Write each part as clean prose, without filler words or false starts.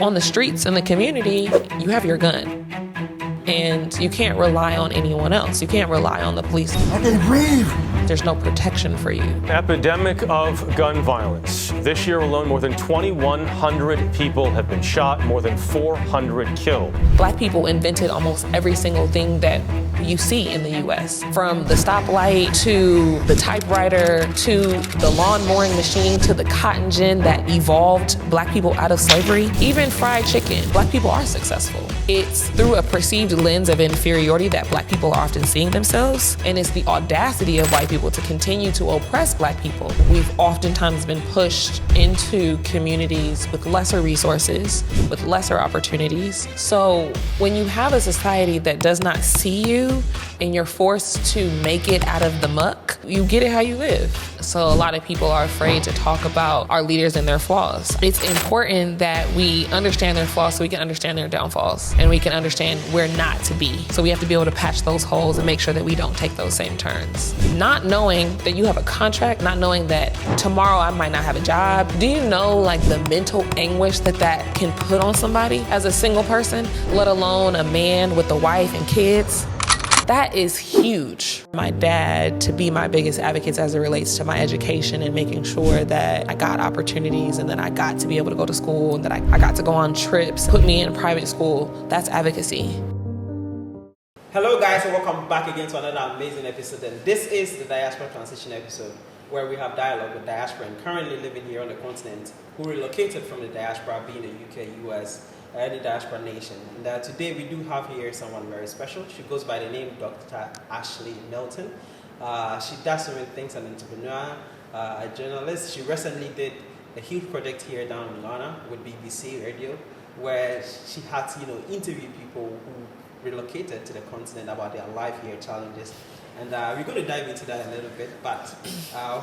on the streets in the community, you have your gun. And you can't rely on anyone else. You can't rely on the police. I can breathe. There's no protection for you. Epidemic of gun violence. This year alone, more than 2,100 people have been shot, more than 400 killed. Black people invented almost every single thing that you see in the U.S. From the stoplight to the typewriter to the lawn mowing machine to the cotton gin that evolved Black people out of slavery. Even fried chicken. Black people are successful. It's through a perceived lens of inferiority that Black people are often seeing themselves, and it's the audacity of white people to continue to oppress Black people. We've oftentimes been pushed into communities with lesser resources, with lesser opportunities. So when you have a society that does not see you and you're forced to make it out of the muck, you get it how you live. So a lot of people are afraid to talk about our leaders and their flaws. It's important that we understand their flaws so we can understand their downfalls and we can understand where not to be. So we have to be able to patch those holes and make sure that we don't take those same turns. Not knowing that you have a contract, not knowing that tomorrow I might not have a job. Do you know like the mental anguish that that can put on somebody as a single person, let alone a man with a wife and kids? That is huge. My dad to be my biggest advocates as it relates to my education and making sure that I got opportunities and that I got to be able to go to school and that I got to go on trips, put me in private school. That's advocacy. Hello guys, and welcome back again to another amazing episode. And this is the Diaspora Transition episode, where we have dialogue with diaspora and currently living here on the continent who relocated from the diaspora, being the UK, US, any diaspora nation. And today we do have here someone very special. She goes by the name Dr.Ashley Milton. She does so many things, an entrepreneur, a journalist. She recently did a huge project here down in Ghana with BBC Radio, where she had to interview people who relocated to the continent about their life here challenges. And we're going to dive into that a little bit, but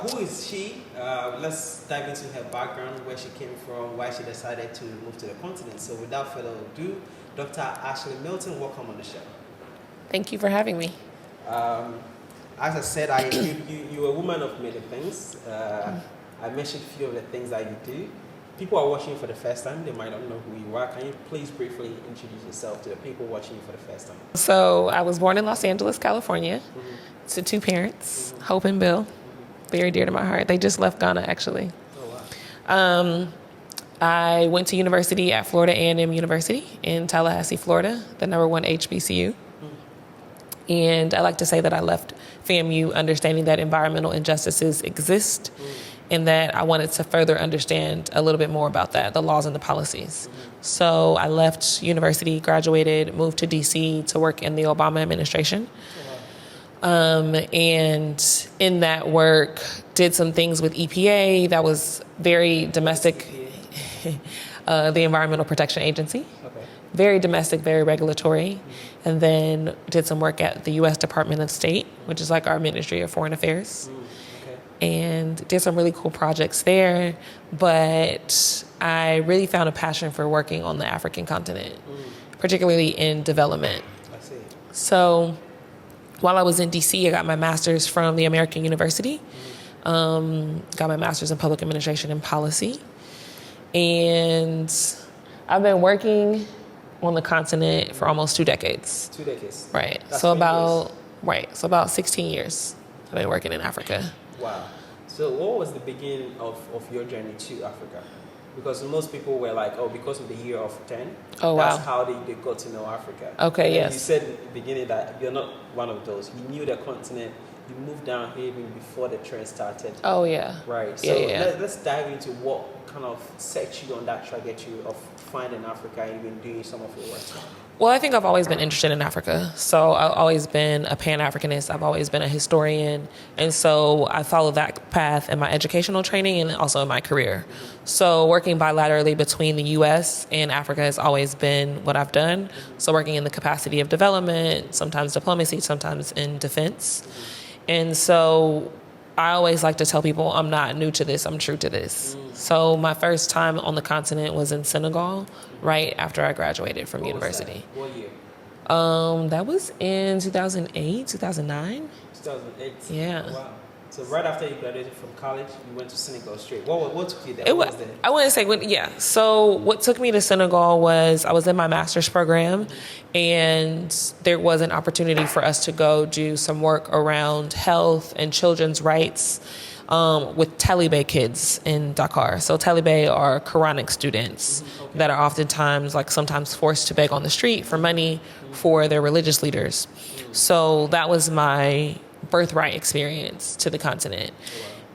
who is she? Let's dive into her background, where she came from, why she decided to move to the continent. So without further ado, Dr. Ashley Milton, welcome on the show. Thank you for having me. As I said, you're a woman of many things. I mentioned a few of the things that you do. People are watching for the first time. They might not know who you are. Can you please briefly introduce yourself to the people watching you for the first time? So I was born in Los Angeles, California, to two parents, Hope and Bill, very dear to my heart. They just left Ghana, actually. Oh, wow. I went to university at Florida A&M University in Tallahassee, Florida, the #1 HBCU. And I like to say that I left FAMU understanding that environmental injustices exist and that I wanted to further understand a little bit more about that, the laws and the policies. So I left university, graduated, moved to DC to work in the Obama administration. And in that work, did some things with EPA that was very domestic, the Environmental Protection Agency. Okay. Very domestic, very regulatory. And then did some work at the U.S. Department of State, which is like our Ministry of Foreign Affairs. And did some really cool projects there, but I really found a passion for working on the African continent, particularly in development. I see. So while I was in DC, I got my master's from the American University, got my master's in public administration and policy, and I've been working on the continent for almost 2 decades. 2 decades. Right. That's So about 16 years I've been working in Africa. Wow. So what was the beginning of your journey to Africa? Because most people were like, oh, because of the year of 10, that's how they got to know Africa. Okay, yes. You said in the beginning that you're not one of those. You knew the continent. You moved down here even before the trend started. Oh, yeah. Right. So let's dive into what kind of set you on that trajectory of finding Africa and even doing some of your work. Well, I think I've always been interested in Africa. So I've always been a PanAfricanist. I've always been a historian. And so I followed that path in my educational training and also in my career. So working bilaterally between the U.S. and Africa has always been what I've done. So working in the capacity of development, sometimes diplomacy, sometimes in defense. And so I always like to tell people I'm not new to this, I'm true to this. So my first time on the continent was in Senegal, right after I graduated from university. What year? That was in 2008, 2009. 2008? Yeah. Wow. So right after you graduated from college, you went to Senegal straight. What took you there? I wouldn't say, So what took me to Senegal was I was in my master's program, and there was an opportunity for us to go do some work around health and children's rights with Taliban kids in Dakar. So Taliban are Quranic students that are oftentimes, sometimes forced to beg on the street for money for their religious leaders. So that was my birthright experience to the continent.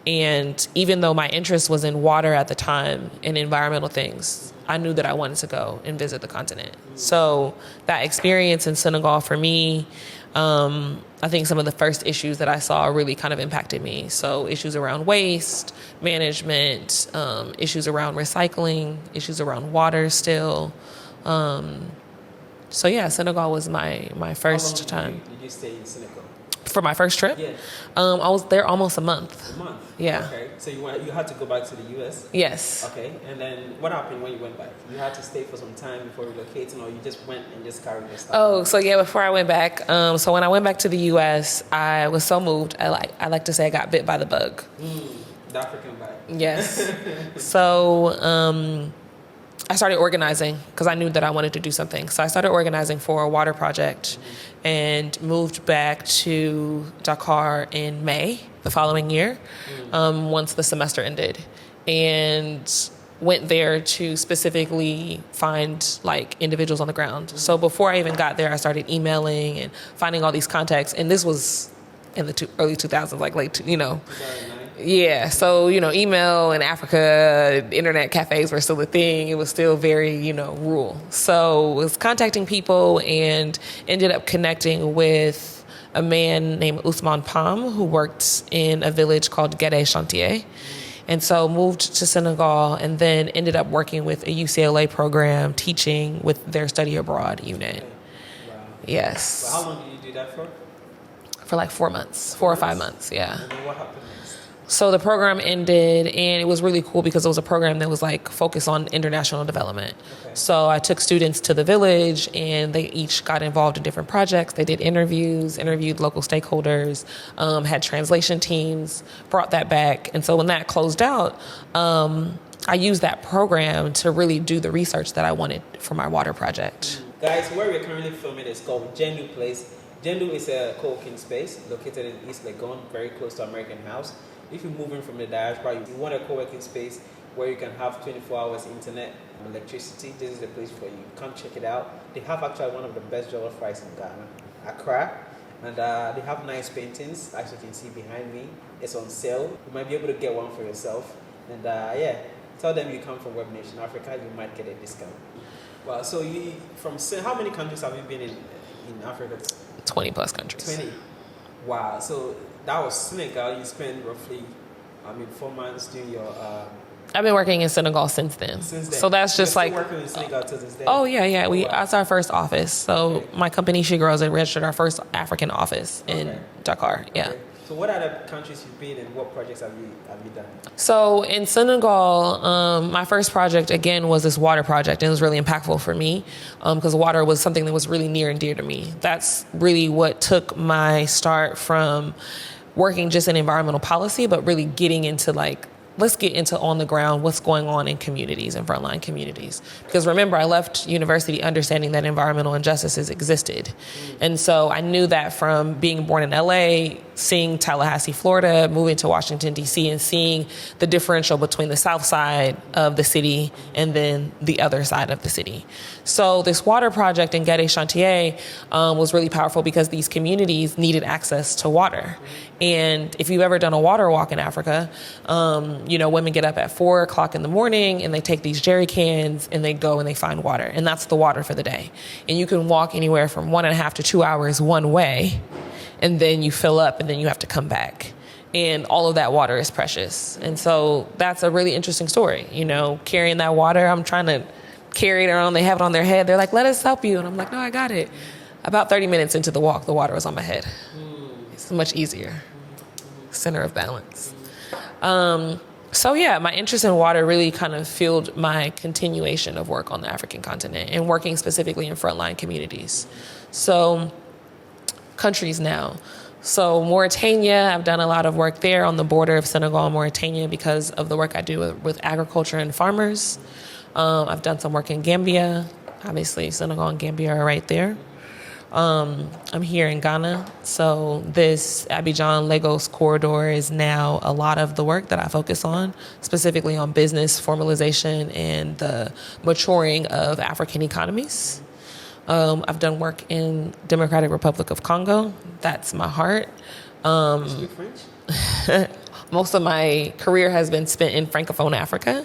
And even though my interest was in water at the time and environmental things, I knew that I wanted to go and visit the continent. So that experience in Senegal for me, I think some of the first issues that I saw really kind of impacted me. So issues around waste management, issues around recycling, issues around water still. Senegal was my first time. Did you stay in Senegal? For my first trip? Yeah. I was there almost a month. A month? Yeah. Okay. So you had to go back to the U.S.? Yes. Okay. And then what happened when you went back? You had to stay for some time before relocating, or you just went and just carried your stuff? Before I went back, so when I went back to the U.S., I was so moved. I like to say I got bit by the bug. The African bug. Yes. I started organizing because I knew that I wanted to do something. So I started organizing for a water project and moved back to Dakar in May the following year, once the semester ended, and went there to specifically find individuals on the ground. So before I even got there, I started emailing and finding all these contacts. And this was in the early 2000s, late. 2009. Yeah, so, email in Africa, internet cafes were still a thing. It was still very, rural. So I was contacting people and ended up connecting with a man named Ousmane Pam, who worked in a village called Guédé Chantier. And so moved to Senegal and then ended up working with a UCLA program, teaching with their study abroad unit. Wow. Yes. Well, how long did you do that for? For 4 months, 4 or 5 months, yeah. And then what happened next? So the program ended, and it was really cool because it was a program that was focused on international development. Okay. So I took students to the village, and they each got involved in different projects. They did interviewed local stakeholders, had translation teams, brought that back. And so when that closed out, I used that program to really do the research that I wanted for my water project. Guys, where we're currently filming is called Jendu Place. Jendu is a co-working space located in East Legon, very close to American House. If you're moving from the diaspora, you want a co-working space where you can have 24 hours internet and electricity. This is the place for you. Come check it out. They have actually one of the best jollof rice in Ghana, Accra. And they have nice paintings, as you can see behind me. It's on sale. You might be able to get one for yourself. And tell them you come from Webnation Africa, you might get a discount. Well, so how many countries have you been in Africa? 20 plus countries. 20. Wow. So that was Senegal. You spent roughly, 4 months doing your... I've been working in Senegal since then. So that's just You're still working in Senegal to this day? Oh, yeah. That's our first office. So my company, She Grows, had registered our first African office in Dakar. Yeah. Okay. So what other countries you've been and what projects have you done? So in Senegal, my first project, again, was this water project. And it was really impactful for me because water was something that was really near and dear to me. That's really what took my start from working just in environmental policy, but really getting into let's get into on the ground what's going on in communities and frontline communities. Because remember, I left university understanding that environmental injustices existed. And so I knew that from being born in LA, seeing Tallahassee, Florida, moving to Washington, D.C., and seeing the differential between the south side of the city and then the other side of the city. So this water project in Guédé Chantier was really powerful because these communities needed access to water. And if you've ever done a water walk in Africa, women get up at 4 o'clock in the morning and they take these jerry cans and they go and they find water. And that's the water for the day. And you can walk anywhere from 1.5 to 2 hours one way, and then you fill up and then you have to come back. And all of that water is precious. And so that's a really interesting story. Carrying that water, I'm trying to carry it around. They have it on their head. They're like, let us help you. And I'm like, no, I got it. About 30 minutes into the walk, the water was on my head. It's much easier. Center of balance. My interest in water really kind of fueled my continuation of work on the African continent and working specifically in frontline communities. So countries now. So Mauritania, I've done a lot of work there on the border of Senegal and Mauritania because of the work I do with agriculture and farmers. I've done some work in Gambia. Obviously, Senegal and Gambia are right there. I'm here in Ghana. So this Abidjan-Lagos corridor is now a lot of the work that I focus on, specifically on business formalization and the maturing of African economies. I've done work in Democratic Republic of Congo. That's my heart. You speak French? Most of my career has been spent in Francophone Africa.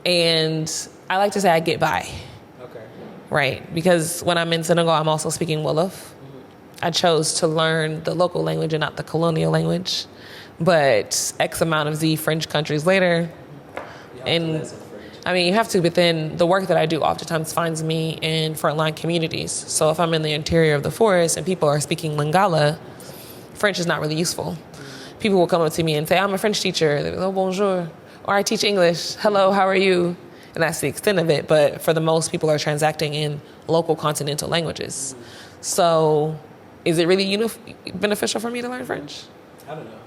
And I like to say I get by. Okay. Right? Because when I'm in Senegal, I'm also speaking Wolof. I chose to learn the local language and not the colonial language. But X amount of Z French countries later, and I mean, you have to, but then the work that I do oftentimes finds me in frontline communities. So if I'm in the interior of the forest and people are speaking Lingala, French is not really useful. People will come up to me and say, I'm a French teacher. They'll be like, oh, bonjour. Or I teach English. Hello, how are you? And that's the extent of it. But for the most, people are transacting in local continental languages. So is it really beneficial for me to learn French? I don't know.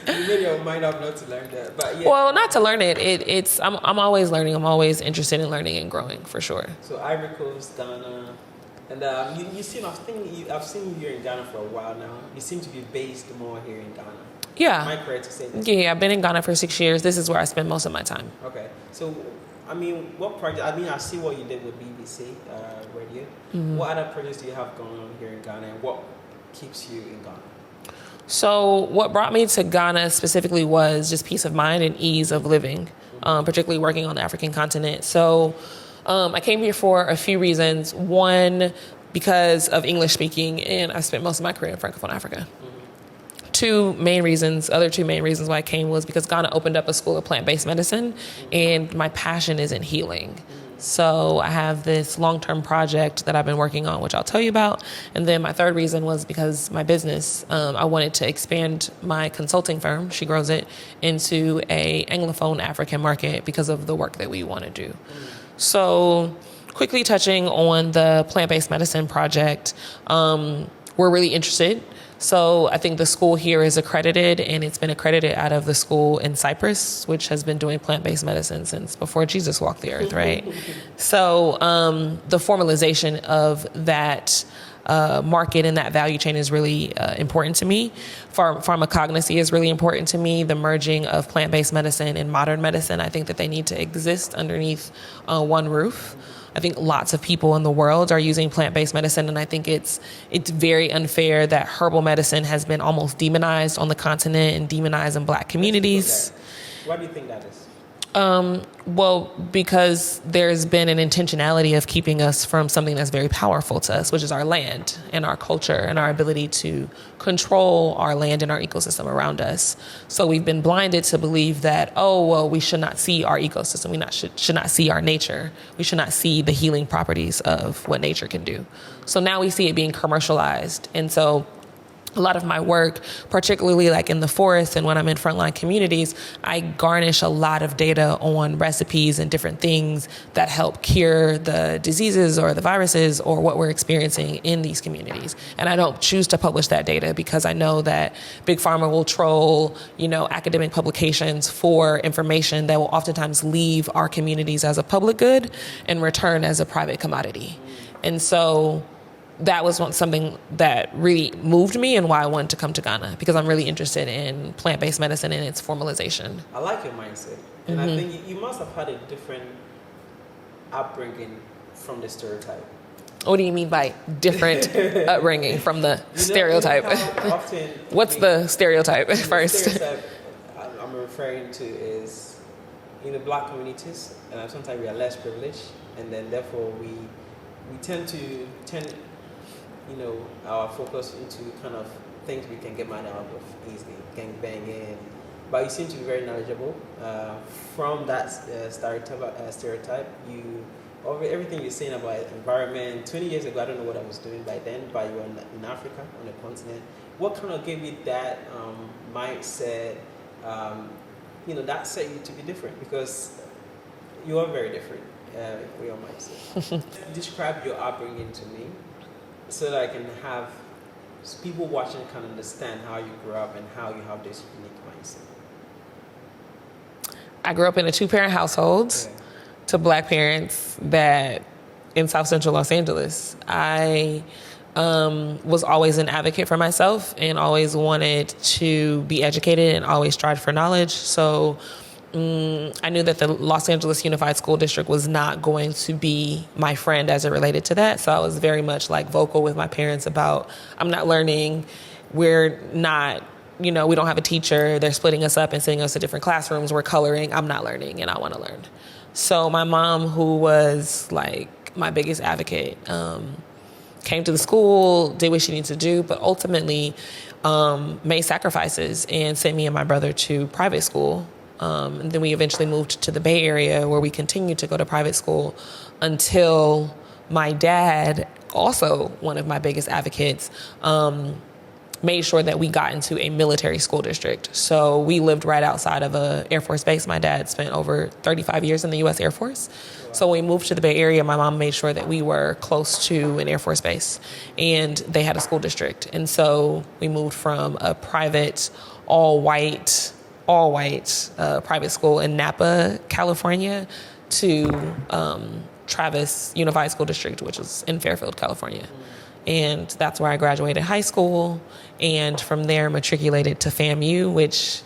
You made your mind up not to learn that, but yeah. Well, not to learn it. I'm always learning. I'm always interested in learning and growing, for sure. So Ivory Coast, Ghana, and you seem. I've seen you here in Ghana for a while now. You seem to be based more here in Ghana. Yeah. Am I correct to say that? Yeah, I've been in Ghana for 6 years. This is where I spend most of my time. Okay. So, I mean, what project? I mean, I see what you did with BBC Radio. Mm-hmm. What other projects do you have going on here in Ghana, and what keeps you in Ghana? So what brought me to Ghana specifically was just peace of mind and ease of living, particularly working on the African continent. So I came here for a few reasons. One, because of English speaking, and I spent most of my career in Francophone Africa. Other two main reasons why I came was because Ghana opened up a school of plant-based medicine, and my passion is in healing. So I have this long-term project that I've been working on, which I'll tell you about. And then my third reason was because my business, I wanted to expand my consulting firm, She Grows It, into a Anglophone African market because of the work that we want to do. So quickly touching on the plant-based medicine project, we're really interested. So I think the school here is accredited, and it's been accredited out of the school in Cyprus, which has been doing plant-based medicine since before Jesus walked the earth, right? So the formalization of that market and that value chain is really important to me. Pharmacognosy is really important to me. The merging of plant-based medicine and modern medicine, I think that they need to exist underneath one roof. I think lots of people in the world are using plant-based medicine, and I think it's very unfair that herbal medicine has been almost demonized on the continent and demonized in Black communities. Why do you think that is? Well, because there's been an intentionality of keeping us from something that's very powerful to us, which is our land and our culture and our ability to control our land and our ecosystem around us. So we've been blinded to believe that, we should not see our ecosystem. We should not see our nature. We should not see the healing properties of what nature can do. So now we see it being commercialized. And so a lot of my work, particularly like in the forest and when I'm in frontline communities, I garnish a lot of data on recipes and different things that help cure the diseases or the viruses or what we're experiencing in these communities. And I don't choose to publish that data because I know that Big Pharma will troll, academic publications for information that will oftentimes leave our communities as a public good and return as a private commodity. And so that was something that really moved me and why I wanted to come to Ghana, because I'm really interested in plant-based medicine and its formalization. I like your mindset. And I think you must have had a different upbringing from the stereotype. What do you mean by different upbringing from the stereotype? What's the stereotype first? The stereotype I'm referring to is in the Black communities, sometimes we are less privileged, and then therefore we tend our focus into kind of things we can get money out of easily, gangbanging. But you seem to be very knowledgeable. From that stereotype, everything you're saying about environment, 20 years ago, I don't know what I was doing by then, but you were in Africa, on the continent. What kind of gave you that mindset, that set you to be different? Because you are very different with your mindset. Describe your upbringing to me, so that I can have so people watching can understand how you grew up and how you have this unique mindset? I grew up in a 2-parent household to Black parents that in South Central Los Angeles. I was always an advocate for myself and always wanted to be educated and always strived for knowledge. So I knew that the Los Angeles Unified School District was not going to be my friend as it related to that. So I was very much like vocal with my parents about, I'm not learning. We're not, we don't have a teacher. They're splitting us up and sending us to different classrooms. We're coloring. I'm not learning and I want to learn. So my mom, who was like my biggest advocate, came to the school, did what she needed to do, but ultimately made sacrifices and sent me and my brother to private school. And then we eventually moved to the Bay Area where we continued to go to private school until my dad, also one of my biggest advocates, made sure that we got into a military school district. So we lived right outside of a Air Force base. My dad spent over 35 years in the U.S. Air Force. So when we moved to the Bay Area, my mom made sure that we were close to an Air Force base and they had a school district. And so we moved from a private, all white private school in Napa, California to Travis Unified School District, which is in Fairfield, California. And that's where I graduated high school. And from there matriculated to FAMU, which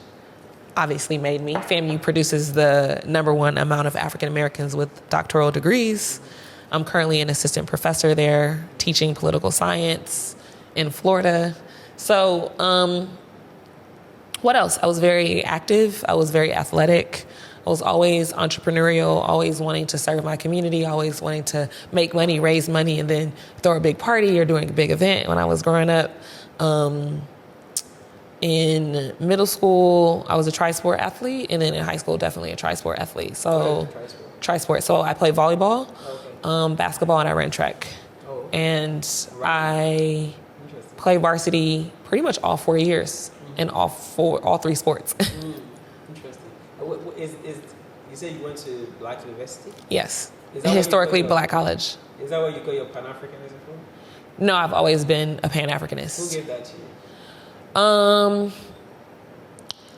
obviously made me. FAMU produces the #1 amount of African Americans with doctoral degrees. I'm currently an assistant professor there, teaching political science in Florida. So, what else? I was very active. I was very athletic. I was always entrepreneurial, always wanting to serve my community, always wanting to make money, raise money, and then throw a big party or doing a big event. When I was growing up, in middle school, I was a tri-sport athlete, and then in high school, definitely a tri-sport athlete. So, tri-sport. So I played volleyball, basketball, and I ran track. And I played varsity pretty much all 4 years in all 3 sports. Interesting. You said you went to Black University? Yes, historically Black college. Is that what you call your Pan-Africanism for? No, I've always been a Pan-Africanist. Who gave that to you?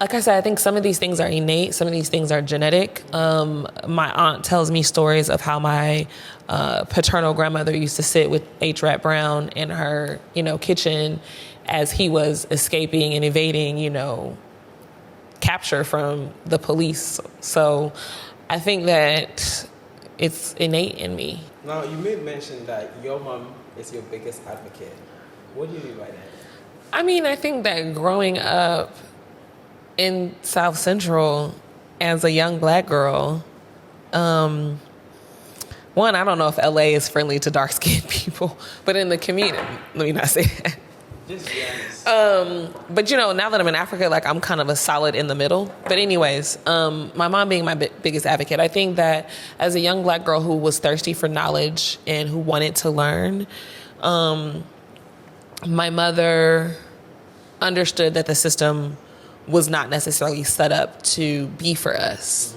Like I said, I think some of these things are innate. Some of these things are genetic. My aunt tells me stories of how my paternal grandmother used to sit with H. Rat Brown in her, kitchen as he was escaping and evading, capture from the police. So I think that it's innate in me. Now, you made mention that your mom is your biggest advocate. What do you mean by that? I mean, I think that growing up in South Central as a young Black girl, one, I don't know if LA is friendly to dark-skinned people, but in the community, let me not say that. Just be honest. But now that I'm in Africa, like I'm kind of a solid in the middle. But anyways, my mom being my biggest advocate, I think that as a young Black girl who was thirsty for knowledge and who wanted to learn, my mother understood that the system was not necessarily set up to be for us,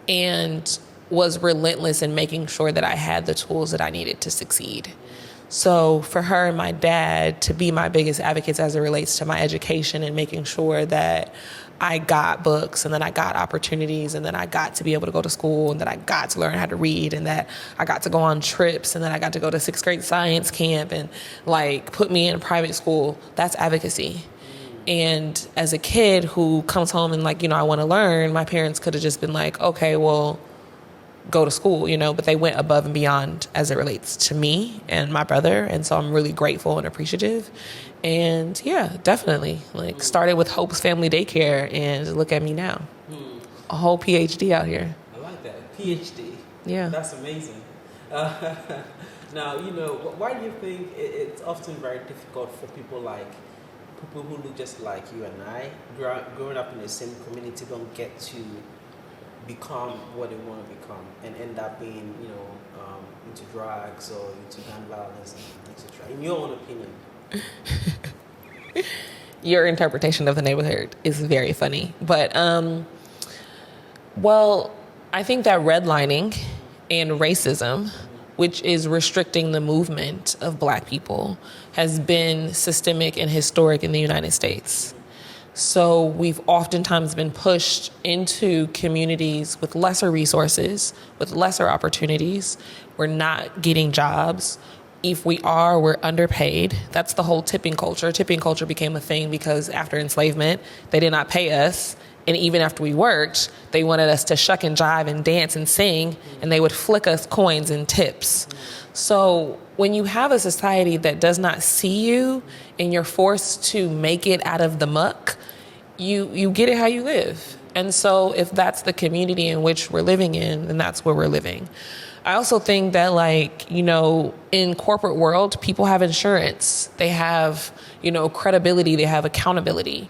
and was relentless in making sure that I had the tools that I needed to succeed. So for her and my dad to be my biggest advocates as it relates to my education and making sure that I got books and that I got opportunities and that I got to be able to go to school and that I got to learn how to read and that I got to go on trips and that I got to go to 6th grade science camp and put me in private school, that's advocacy. And as a kid who comes home and I want to learn, my parents could have just been like, okay, well, go to school, but they went above and beyond as it relates to me and my brother. And so I'm really grateful and appreciative. And yeah, definitely started with Hope's Family Daycare and look at me now, a whole PhD out here. I like that. PhD. Yeah. That's amazing. Now, why do you think it's often very difficult for people who look just like you and I, growing up in the same community, don't get to become what they want to become and end up being, into drugs or into gun violence, etc. In your own opinion? Your interpretation of the neighborhood is very funny. But, I think that redlining and racism which is restricting the movement of Black people, has been systemic and historic in the United States. So we've oftentimes been pushed into communities with lesser resources, with lesser opportunities. We're not getting jobs. If we are, we're underpaid. That's the whole tipping culture. Tipping culture became a thing because after enslavement, they did not pay us. And even after we worked, they wanted us to shuck and jive and dance and sing, and they would flick us coins and tips. So when you have a society that does not see you and you're forced to make it out of the muck, you get it how you live. And so if that's the community in which we're living in, then that's where we're living. I also think that, like, you know, in corporate world, people have insurance. They have, you know, credibility. They have accountability.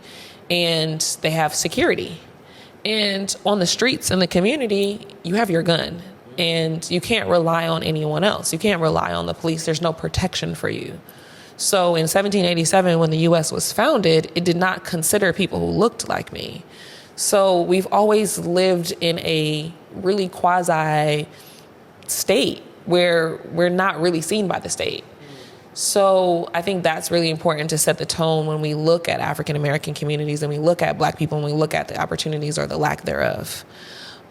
And they have security. And on the streets in the community, you have your gun. And you can't rely on anyone else. You can't rely on the police. There's no protection for you. So in 1787, when the U.S. was founded, it did not consider people who looked like me. So we've always lived in a really quasi state where we're not really seen by the state. So I think that's really important to set the tone when we look at African American communities and we look at Black people and we look at the opportunities or the lack thereof.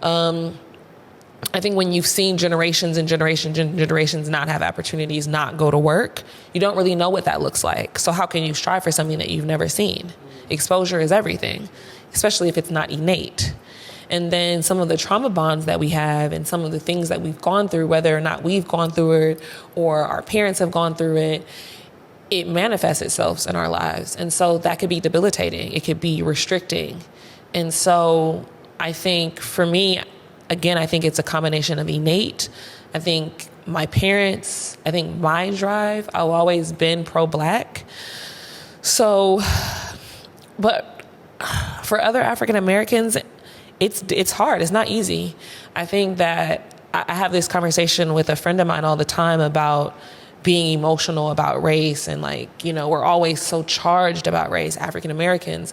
I think when you've seen generations and generations not have opportunities, not go to work, you don't really know what that looks like. So how can you strive for something that you've never seen? Exposure is everything, especially if it's not innate. And then some of the trauma bonds that we have and some of the things that we've gone through, whether or not we've gone through it or our parents have gone through it, it manifests itself in our lives. And so that could be debilitating. It could be restricting. And so I think for me, again, I think it's a combination of innate. I think my parents, I think my drive, I've always been pro-Black. So, but for other African Americans, it's hard. It's not easy. I think that I have this conversation with a friend of mine all the time about being emotional about race and, like, you know, we're always so charged about race, African Americans.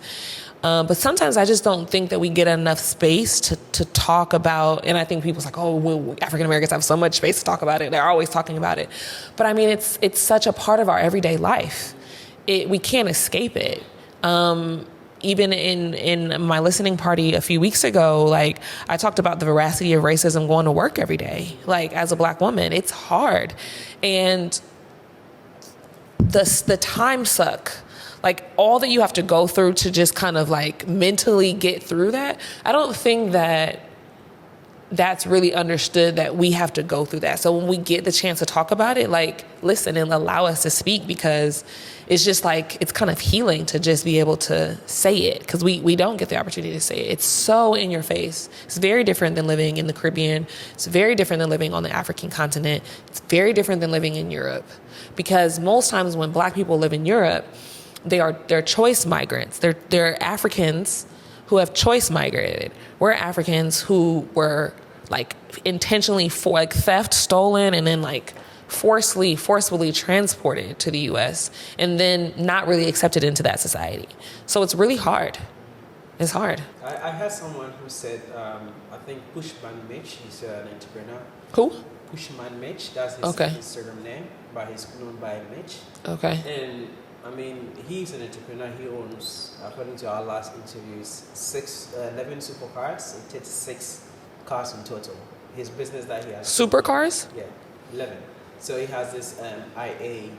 But sometimes I just don't think that we get enough space to talk about, and I think people's like, oh, well, African Americans have so much space to talk about it. They're always talking about it. But I mean, it's such a part of our everyday life. We can't escape it. Even in my listening party a few weeks ago, like, I talked about the veracity of racism going to work every day. Like, as a Black woman, it's hard. And the time suck. Like, all that you have to go through to just kind of, like, mentally get through that, I don't think that that's really understood, that we have to go through that. So when we get the chance to talk about it, like, listen and allow us to speak, because it's just like, it's kind of healing to just be able to say it, because we don't get the opportunity to say it. It's so in your face. It's very different than living in the Caribbean. It's very different than living on the African continent. It's very different than living in Europe, because most times when Black people live in Europe, they're choice migrants. They're Africans who have choice migrated. We're Africans who were, like, intentionally theft, stolen, and then, like, forcefully transported to the U.S. and then not really accepted into that society. So it's really hard. It's hard. I had someone who said, I think Pushman Mitch, he's an entrepreneur. Who? Pushman Mitch, that's his Instagram name, but he's known by Mitch. Okay. And I mean, he's an entrepreneur. He owns, according to our last interviews, 11 supercars and 36 cars in total. His business that he has. Supercars? Yeah, 11. So he has this IA,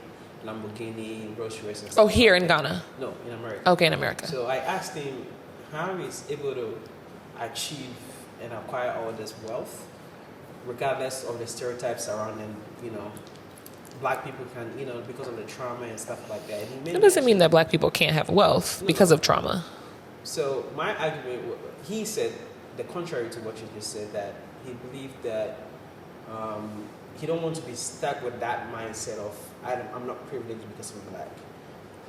Lamborghini, Rolls Royce. Oh, here in Ghana? No, in America. Okay, in America. So I asked him how he's able to achieve and acquire all this wealth, regardless of the stereotypes surrounding, you know, Black people can, you know, because of the trauma and stuff like that. It doesn't mean that Black people can't have wealth because of trauma. So my argument, he said the contrary to what you just said, that he believed that he don't want to be stuck with that mindset of I'm not privileged because I'm Black,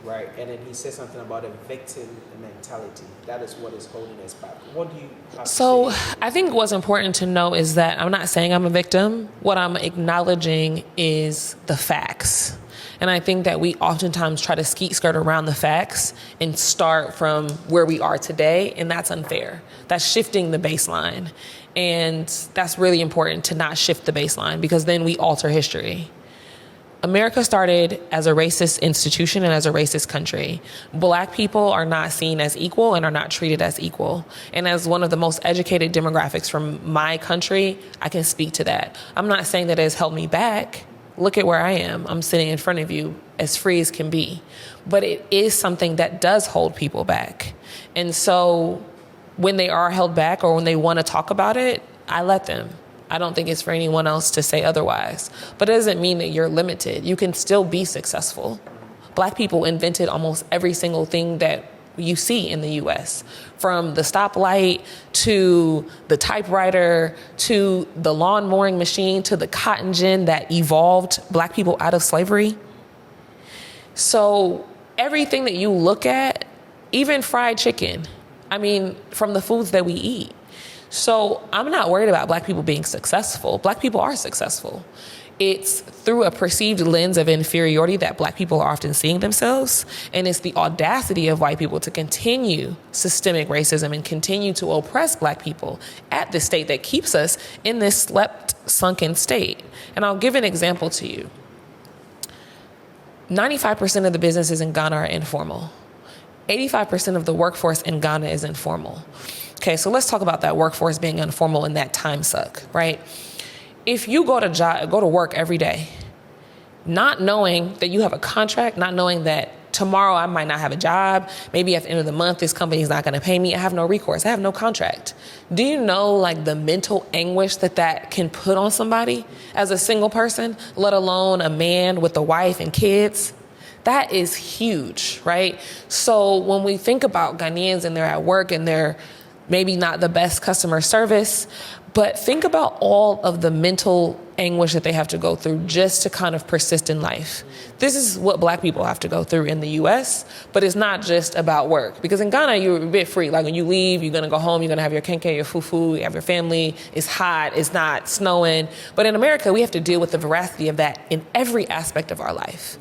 right? And then he said something about a victim mentality. That is what is holding us back. What do you have to say? I think what's important to know is that I'm not saying I'm a victim. What I'm acknowledging is the facts. And I think that we oftentimes try to skirt around the facts and start from where we are today, and that's unfair. That's shifting the baseline. And that's really important to not shift the baseline, because then we alter history. America started as a racist institution and as a racist country. Black people are not seen as equal and are not treated as equal. And as one of the most educated demographics from my country, I can speak to that. I'm not saying that it has held me back. Look at where I am. I'm sitting in front of you as free as can be. But it is something that does hold people back. And so when they are held back or when they want to talk about it, I let them. I don't think it's for anyone else to say otherwise. But it doesn't mean that you're limited. You can still be successful. Black people invented almost every single thing that you see in the U.S., from the stoplight to the typewriter to the lawn mowing machine to the cotton gin that evolved Black people out of slavery. So everything that you look at, even fried chicken, from the foods that we eat. So I'm not worried about Black people being successful. Black people are successful. It's through a perceived lens of inferiority that Black people are often seeing themselves. And it's the audacity of white people to continue systemic racism and continue to oppress Black people at the state that keeps us in this slept, sunken state. And I'll give an example to you. 95% of the businesses in Ghana are informal. 85% of the workforce in Ghana is informal. Okay, so let's talk about that workforce being informal and that time suck, right? If you go to work every day, not knowing that you have a contract, not knowing that tomorrow I might not have a job, maybe at the end of the month this company's not going to pay me, I have no recourse, I have no contract. Do you know the mental anguish that can put on somebody as a single person, let alone a man with a wife and kids? That is huge, right? So when we think about Ghanaians and they're at work and they're maybe not the best customer service, but think about all of the mental anguish that they have to go through just to kind of persist in life. This is what Black people have to go through in the U.S., but it's not just about work. Because in Ghana, you're a bit free. When you leave, you're going to go home, you're going to have your kenke, your fufu, you have your family, it's hot, it's not snowing. But in America, we have to deal with the veracity of that in every aspect of our life.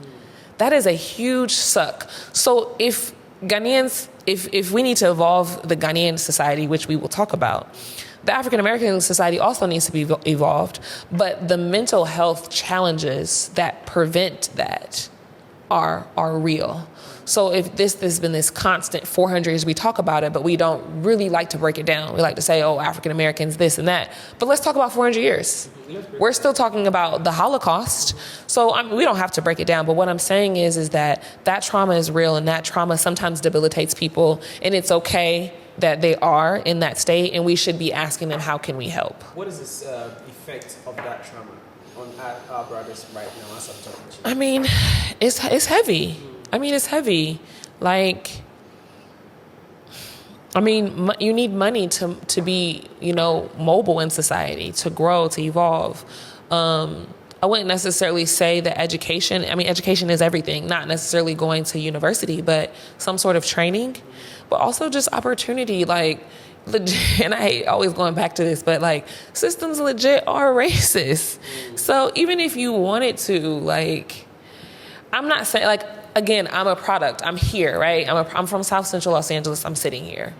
That is a huge suck. So if Ghanaians, if we need to evolve the Ghanaian society, which we will talk about, the African American society also needs to be evolved, but the mental health challenges that prevent that are real. So if this has been this constant 400 years, we talk about it, but we don't really like to break it down. We like to say, oh, African Americans, this and that. But let's talk about 400 years. We're still talking about the Holocaust. So we don't have to break it down. But what I'm saying is that trauma is real, and that trauma sometimes debilitates people. And it's okay that they are in that state, and we should be asking them, how can we help? What is this effect of that trauma on our brothers right now as I'm talking to you? It's heavy. It's heavy. You need money to be, mobile in society, to grow, to evolve. I wouldn't necessarily say that education is everything, not necessarily going to university, but some sort of training, but also just opportunity, legit, and I hate always going back to this, but systems legit are racist. So even if you wanted to, I'm not saying, again, I'm a product. I'm here, right? I'm from South Central Los Angeles. I'm sitting here.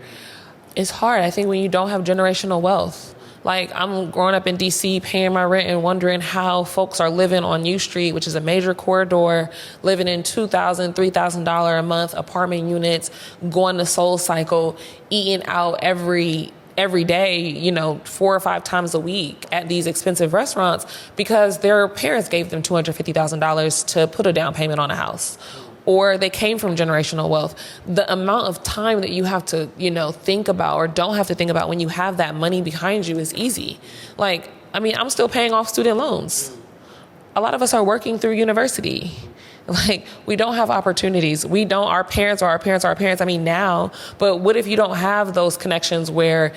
It's hard, I think, when you don't have generational wealth. I'm growing up in D.C., paying my rent and wondering how folks are living on U Street, which is a major corridor, living in $2,000, $3,000 a month apartment units, going to Soul Cycle, eating out every day, 4 or 5 times a week at these expensive restaurants because their parents gave them $250,000 to put a down payment on a house. Or they came from generational wealth. The amount of time that you have to, think about or don't have to think about when you have that money behind you is easy. I'm still paying off student loans. A lot of us are working through university. We don't have opportunities. Our parents are our parents. Now, but what if you don't have those connections where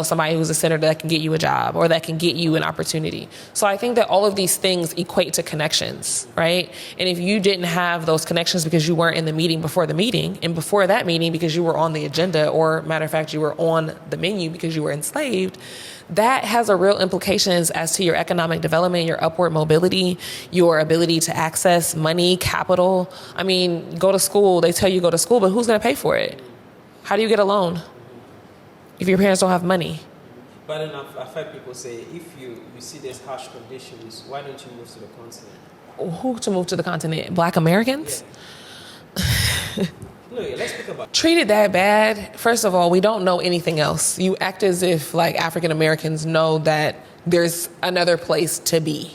somebody who's a senator that can get you a job or that can get you an opportunity? So I think that all of these things equate to connections, right? And if you didn't have those connections because you weren't in the meeting before the meeting, and before that meeting because you were on the agenda, or matter of fact, you were on the menu because you were enslaved, that has a real implications as to your economic development, your upward mobility, your ability to access money, capital. Go to school. They tell you go to school, but who's going to pay for it? How do you get a loan if your parents don't have money? But then I've heard people say, if you see these harsh conditions, why don't you move to the continent? Who to move to the continent? Black Americans? Yeah. No, let's speak about Treated that bad. First of all, we don't know anything else. You act as if like African Americans know that there's another place to be,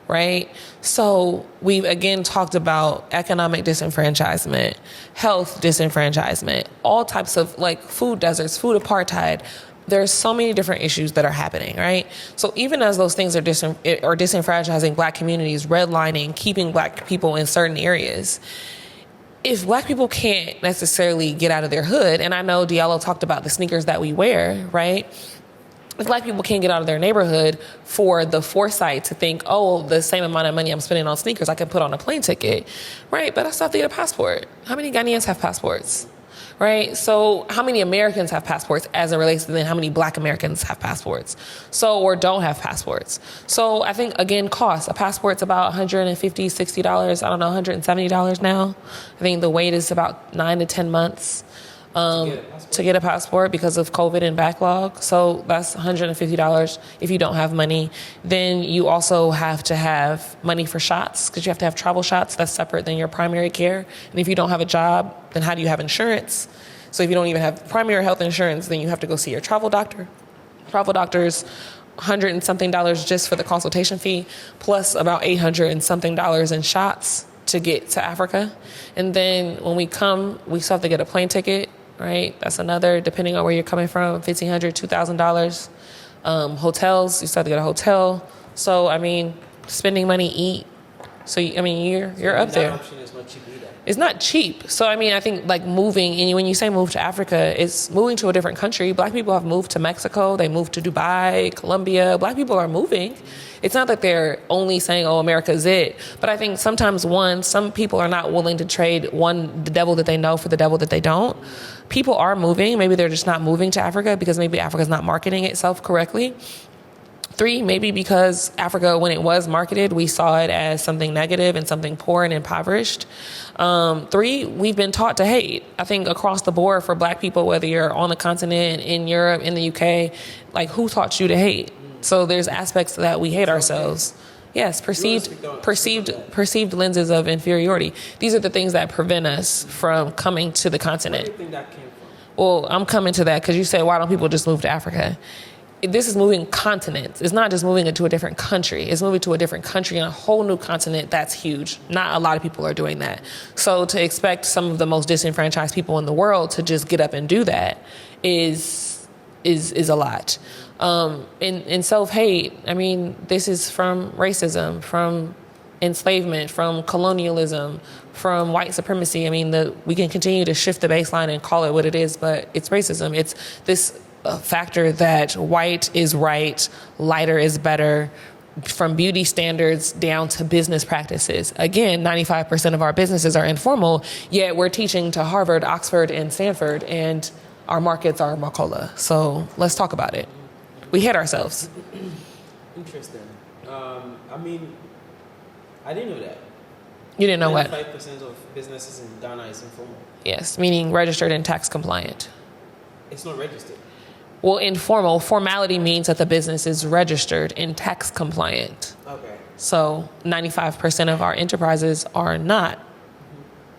right? So we've again talked about economic disenfranchisement, health disenfranchisement, all types of like food deserts, food apartheid. There's so many different issues that are happening, right? So even as those things are disenfranchising Black communities, redlining, keeping Black people in certain areas, if Black people can't necessarily get out of their hood, and I know Diallo talked about the sneakers that we wear, right? If Black people can't get out of their neighborhood for the foresight to think, oh, the same amount of money I'm spending on sneakers, I could put on a plane ticket, right? But I still have to get a passport. How many Ghanaians have passports? Right? So how many Americans have passports as it relates to then how many Black Americans have passports? So, or don't have passports. So I think, again, cost. A passport's about $150, $60, I don't know, $170 now. I think the wait is about 9 to 10 months to get a passport because of COVID and backlog. So that's $150 if you don't have money. Then you also have to have money for shots because you have to have travel shots. That's separate than your primary care. And if you don't have a job, then how do you have insurance? So if you don't even have primary health insurance, then you have to go see your travel doctor. Travel doctors, $100 and something just for the consultation fee, plus about $800 and something in shots to get to Africa. And then when we come, we still have to get a plane ticket. Right, that's another, depending on where you're coming from, $1,500, $2,000. Hotels, you still have to get a hotel. So, I mean, spending money, eat. So, I mean, you're up there. That option is not cheap either. It's not cheap. So, I mean, I think like moving, and when you say move to Africa, it's moving to a different country. Black people have moved to Mexico. They moved to Dubai, Colombia. Black people are moving. It's not that they're only saying, oh, America's it. But I think sometimes, some people are not willing to trade the devil that they know for the devil that they don't. People are moving. Maybe they're just not moving to Africa because maybe Africa's not marketing itself correctly. 3, maybe because Africa, when it was marketed, we saw it as something negative and something poor and impoverished. 3, we've been taught to hate. I think across the board for Black people, whether you're on the continent, in Europe, in the UK, like who taught you to hate? So there's aspects that we hate ourselves. Yes, perceived lenses of inferiority. These are the things that prevent us from coming to the continent. Where do you think that came from? Well, I'm coming to that because you say, why don't people just move to Africa? This is moving continents. It's not just moving into a different country. It's moving to a different country and a whole new continent. That's huge. Not a lot of people are doing that. So to expect some of the most disenfranchised people in the world to just get up and do that is a lot. In self-hate, I mean, this is from racism, from enslavement, from colonialism, from white supremacy. I mean, we can continue to shift the baseline and call it what it is, but it's racism. It's this factor that white is right, lighter is better, from beauty standards down to business practices. Again, 95% of our businesses are informal, yet we're teaching to Harvard, Oxford, and Stanford, and our markets are Macola. So let's talk about it. We hate ourselves. Interesting. I mean, I didn't know that. You didn't know what? 95% of businesses in Ghana is informal. Yes, meaning registered and tax compliant. It's not registered. Well, informal, formality means that the business is registered and tax compliant. Okay. So 95% of our enterprises are not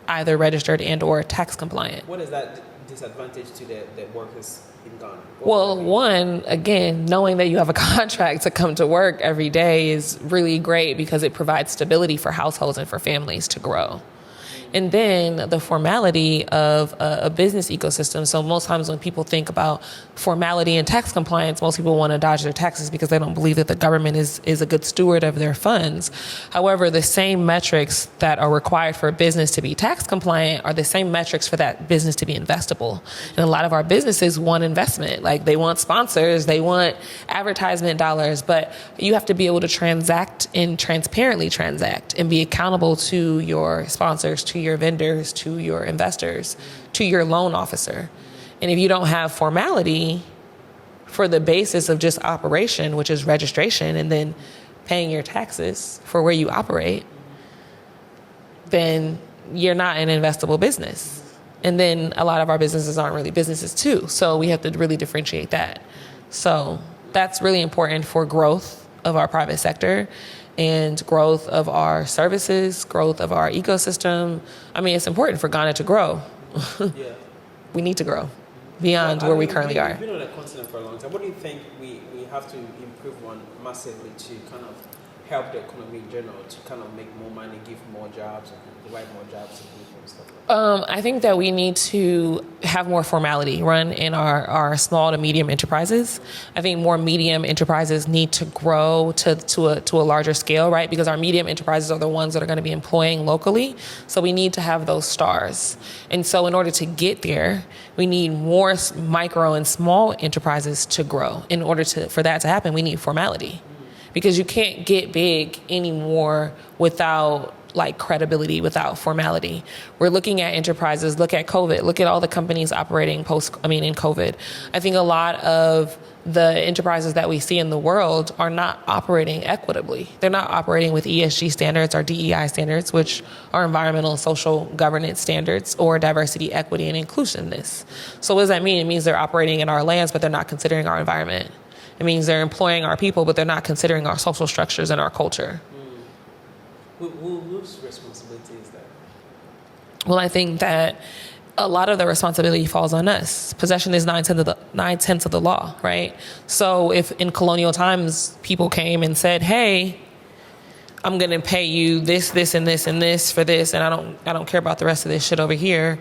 either registered and or tax compliant. What is that disadvantage to the workers in Ghana? Well, one, again, knowing that you have a contract to come to work every day is really great because it provides stability for households and for families to grow. And then the formality of a business ecosystem. So most times when people think about formality and tax compliance, most people want to dodge their taxes because they don't believe that the government is a good steward of their funds. However, the same metrics that are required for a business to be tax compliant are the same metrics for that business to be investable. And a lot of our businesses want investment. Like they want sponsors, they want advertisement dollars, but you have to be able to transact and transparently transact and be accountable to your sponsors, to your vendors, to your investors, to your loan officer. And if you don't have formality for the basis of just operation, which is registration and then paying your taxes for where you operate, then you're not an investable business. And then a lot of our businesses aren't really businesses too. So we have to really differentiate that. So that's really important for growth of our private sector and growth of our services, growth of our ecosystem. I mean, it's important for Ghana to grow. Yeah. We need to grow beyond where we currently are. We've been on the continent for a long time. What do you think we have to improve on massively to kind of help the economy in general, to kind of make more money, give more jobs, and provide more jobs to people and stuff like that? I think that we need to have more formality run in our small to medium enterprises. I think more medium enterprises need to grow to a larger scale, right? Because our medium enterprises are the ones that are going to be employing locally. So we need to have those stars. And so in order to get there, we need more micro and small enterprises to grow. In order for that to happen, we need formality. Because you can't get big anymore without credibility, without formality. We're looking at enterprises, look at COVID, look at all the companies operating in COVID. I think a lot of the enterprises that we see in the world are not operating equitably. They're not operating with ESG standards or DEI standards, which are environmental and social governance standards, or diversity, equity, and inclusiveness. So what does that mean? It means they're operating in our lands, but they're not considering our environment. It means they're employing our people, but they're not considering our social structures and our culture. Whose responsibility is that? Well, I think that a lot of the responsibility falls on us. Possession is 9/10 of the law, right? So if in colonial times people came and said, "Hey, I'm going to pay you this, this, and this, and this for this, and I don't care about the rest of this shit over here,"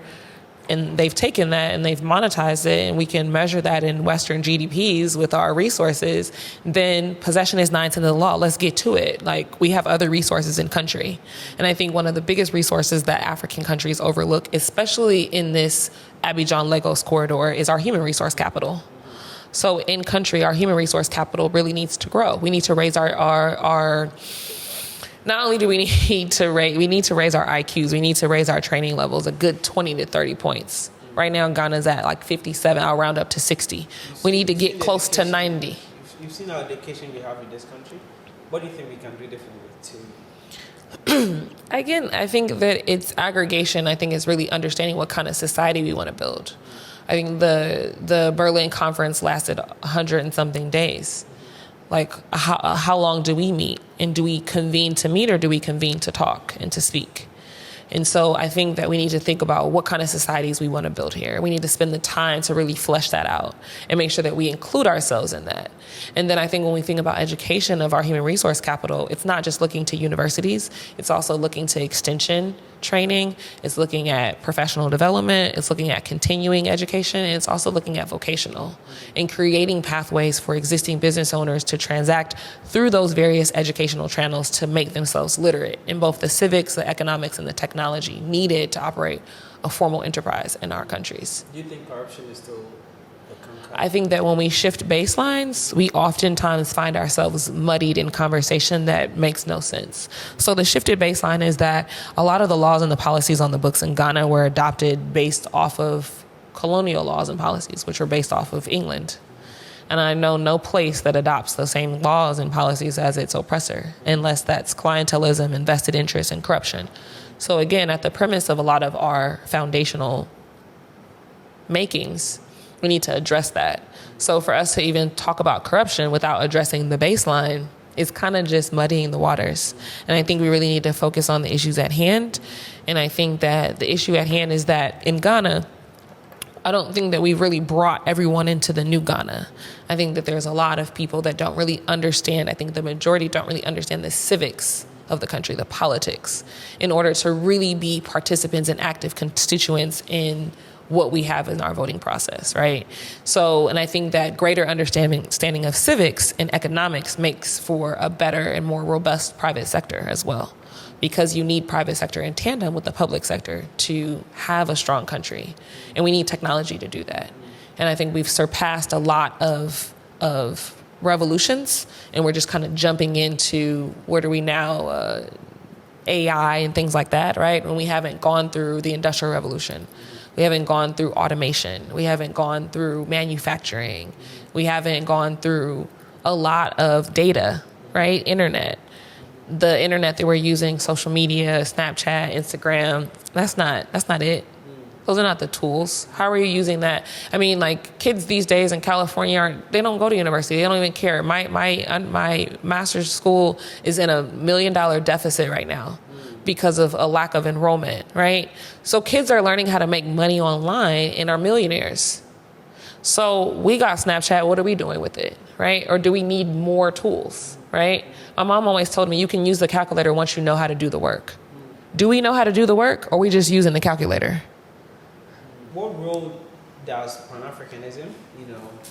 and they've taken that and they've monetized it, and we can measure that in Western GDPs with our resources, then possession is 9/10 of the law. Let's get to it. We have other resources in country. And I think one of the biggest resources that African countries overlook, especially in this Abidjan-Lagos corridor, is our human resource capital. So in country, our human resource capital really needs to grow. We need to raise our not only do we need to raise our IQs, we need to raise our training levels a good 20 to 30 points. Right now, Ghana's at 57. I'll round up to 60. We need to get close to 90. You've seen our education we have in this country. What do you think we can do differently Again, I think that it's aggregation. I think it's really understanding what kind of society we want to build. I think the Berlin conference lasted 100 and something days. How long do we meet? And do we convene to meet, or do we convene to talk and to speak? And so I think that we need to think about what kind of societies we want to build here. We need to spend the time to really flesh that out and make sure that we include ourselves in that. And then I think when we think about education of our human resource capital, it's not just looking to universities. It's also looking to extension training. It's looking at professional development. It's looking at continuing education. And it's also looking at vocational and creating pathways for existing business owners to transact through those various educational channels to make themselves literate in both the civics, the economics, and the technology needed to operate a formal enterprise in our countries. Do you think corruption is still a concept? I think that when we shift baselines, we oftentimes find ourselves muddied in conversation that makes no sense. So the shifted baseline is that a lot of the laws and the policies on the books in Ghana were adopted based off of colonial laws and policies, which were based off of England. And I know no place that adopts the same laws and policies as its oppressor, unless that's clientelism, invested interest, and corruption. So again, at the premise of a lot of our foundational makings, we need to address that. So for us to even talk about corruption without addressing the baseline is kind of just muddying the waters. And I think we really need to focus on the issues at hand. And I think that the issue at hand is that in Ghana, I don't think that we've really brought everyone into the new Ghana. I think that there's a lot of people that don't really understand. I think the majority don't really understand the civics of the country, the politics, in order to really be participants and active constituents in what we have in our voting process, right? So, and I think that greater understanding of civics and economics makes for a better and more robust private sector as well, because you need private sector in tandem with the public sector to have a strong country. And we need technology to do that. And I think we've surpassed a lot of revolutions, and we're just kind of jumping into where do we now, AI and things like that, right? When we haven't gone through the Industrial Revolution. We haven't gone through automation. We haven't gone through manufacturing. We haven't gone through a lot of data, right? Internet. The internet that we're using, social media, Snapchat, Instagram, that's not it. Those are not the tools. How are you using that? I mean, like, kids these days in California, they don't go to university. They don't even care. My master's school is in $1 million deficit right now because of a lack of enrollment, right? So kids are learning how to make money online and are millionaires. So we got Snapchat. What are we doing with it, right? Or do we need more tools, right? My mom always told me you can use the calculator once you know how to do the work. Do we know how to do the work, or are we just using the calculator? What role does Pan-Africanism,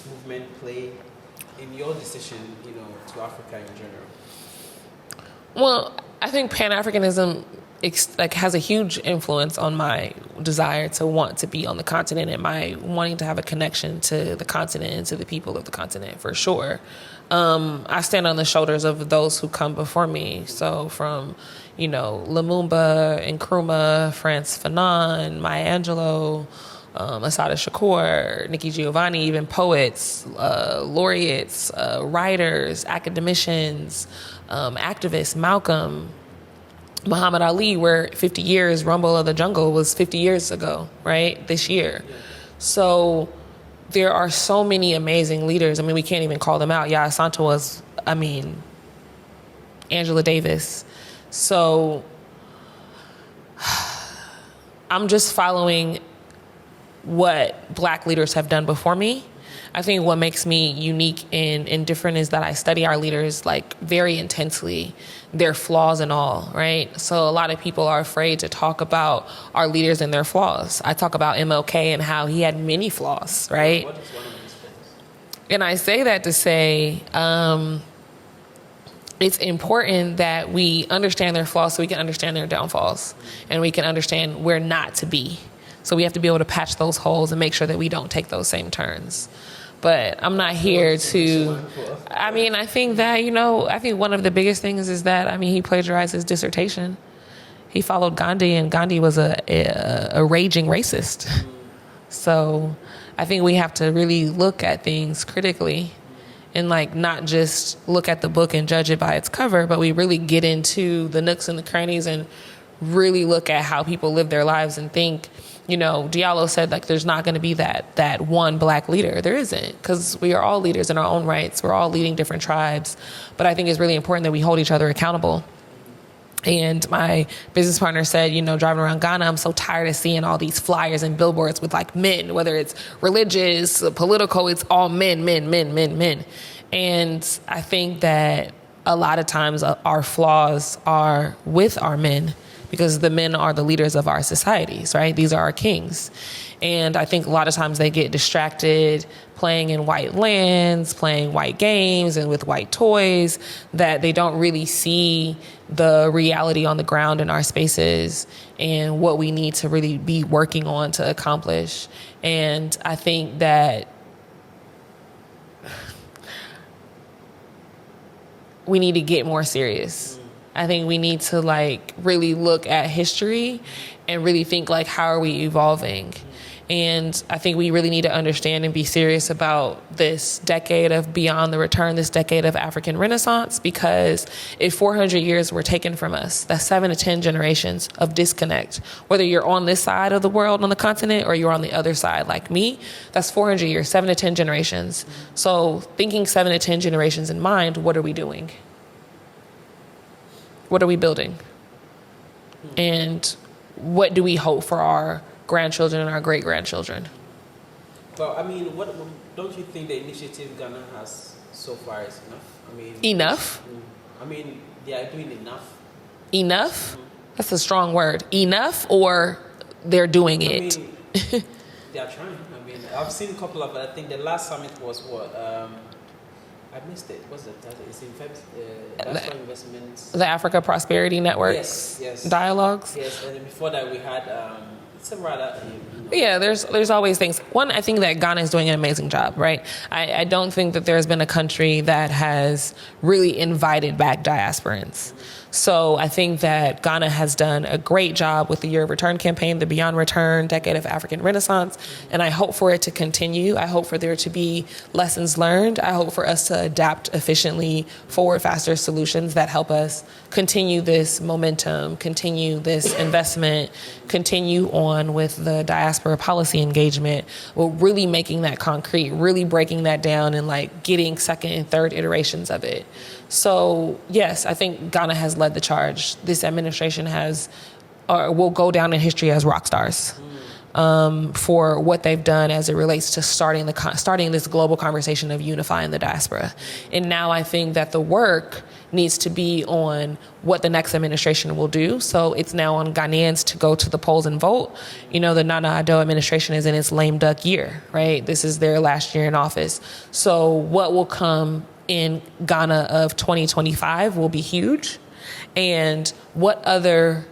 movement play in your decision, to Africa in general? Well, I think Pan-Africanism has a huge influence on my desire to want to be on the continent and my wanting to have a connection to the continent and to the people of the continent, for sure. I stand on the shoulders of those who come before me. So from, Lumumba, Nkrumah, Frantz Fanon, Maya Angelou, Assata Shakur, Nikki Giovanni, even poets, laureates, writers, academicians, activists, Malcolm, Muhammad Ali, where 50 years, Rumble of the Jungle was 50 years ago, right? This year. So there are so many amazing leaders. I mean, we can't even call them out. Yeah, Asante was, Angela Davis. So I'm just following what Black leaders have done before me. I think what makes me unique and different is that I study our leaders like very intensely, their flaws and all, right? So a lot of people are afraid to talk about our leaders and their flaws. I talk about MLK and how he had many flaws, right? What is one of these flaws? And I say that to say it's important that we understand their flaws so we can understand their downfalls and we can understand where not to be. So we have to be able to patch those holes and make sure that we don't take those same turns. But I'm not here to, I think that, I think one of the biggest things is that, he plagiarized his dissertation. He followed Gandhi, and Gandhi was a raging racist. So I think we have to really look at things critically and not just look at the book and judge it by its cover, but we really get into the nooks and the crannies and really look at how people live their lives and think. Diallo said there's not going to be that one Black leader. There isn't, because we are all leaders in our own rights. We're all leading different tribes. But I think it's really important that we hold each other accountable. And my business partner said, driving around Ghana, I'm so tired of seeing all these flyers and billboards with men, whether it's religious, political, it's all men. And I think that a lot of times our flaws are with our men, because the men are the leaders of our societies, right? These are our kings. And I think a lot of times they get distracted playing in white lands, playing white games and with white toys, that they don't really see the reality on the ground in our spaces and what we need to really be working on to accomplish. And I think that we need to get more serious. I think we need to really look at history and really think how are we evolving? And I think we really need to understand and be serious about this decade of Beyond the Return, this decade of African Renaissance, because if 400 years were taken from us, that's 7 to 10 generations of disconnect. Whether you're on this side of the world on the continent or you're on the other side like me, that's 400 years, 7 to 10 generations. So thinking 7 to 10 generations in mind, what are we doing? What are we building? And what do we hope for our grandchildren and our great-grandchildren? Well, what don't you think the initiative Ghana has so far is enough? Enough? They are doing enough. Enough? That's a strong word. Enough, or they're doing it? They are trying. I've seen a couple of, I think the last summit was what? I missed it. What's the title? It's in fact Diaspora Investments. The Africa Prosperity Network. Yes. Dialogues. Yes, and then before that we had several other. Yeah, there's always things. One, I think that Ghana is doing an amazing job, right? I don't think that there's been a country that has really invited back diasporans. So I think that Ghana has done a great job with the Year of Return campaign, the Beyond Return, Decade of African Renaissance, and I hope for it to continue. I hope for there to be lessons learned. I hope for us to adapt efficiently, forward faster solutions that help us continue this momentum, continue this investment, continue on on with the diaspora policy engagement, well, really making that concrete, really breaking that down and like getting second and third iterations of it. So yes, I think Ghana has led the charge. This administration will go down in history as rock stars. For what they've done as it relates to starting this global conversation of unifying the diaspora. And now I think that the work needs to be on what the next administration will do. So it's now on Ghanaians to go to the polls and vote. You know, the Nana Addo administration is in its lame duck year, right? This is their last year in office. So what will come in Ghana of 2025 will be huge. And what other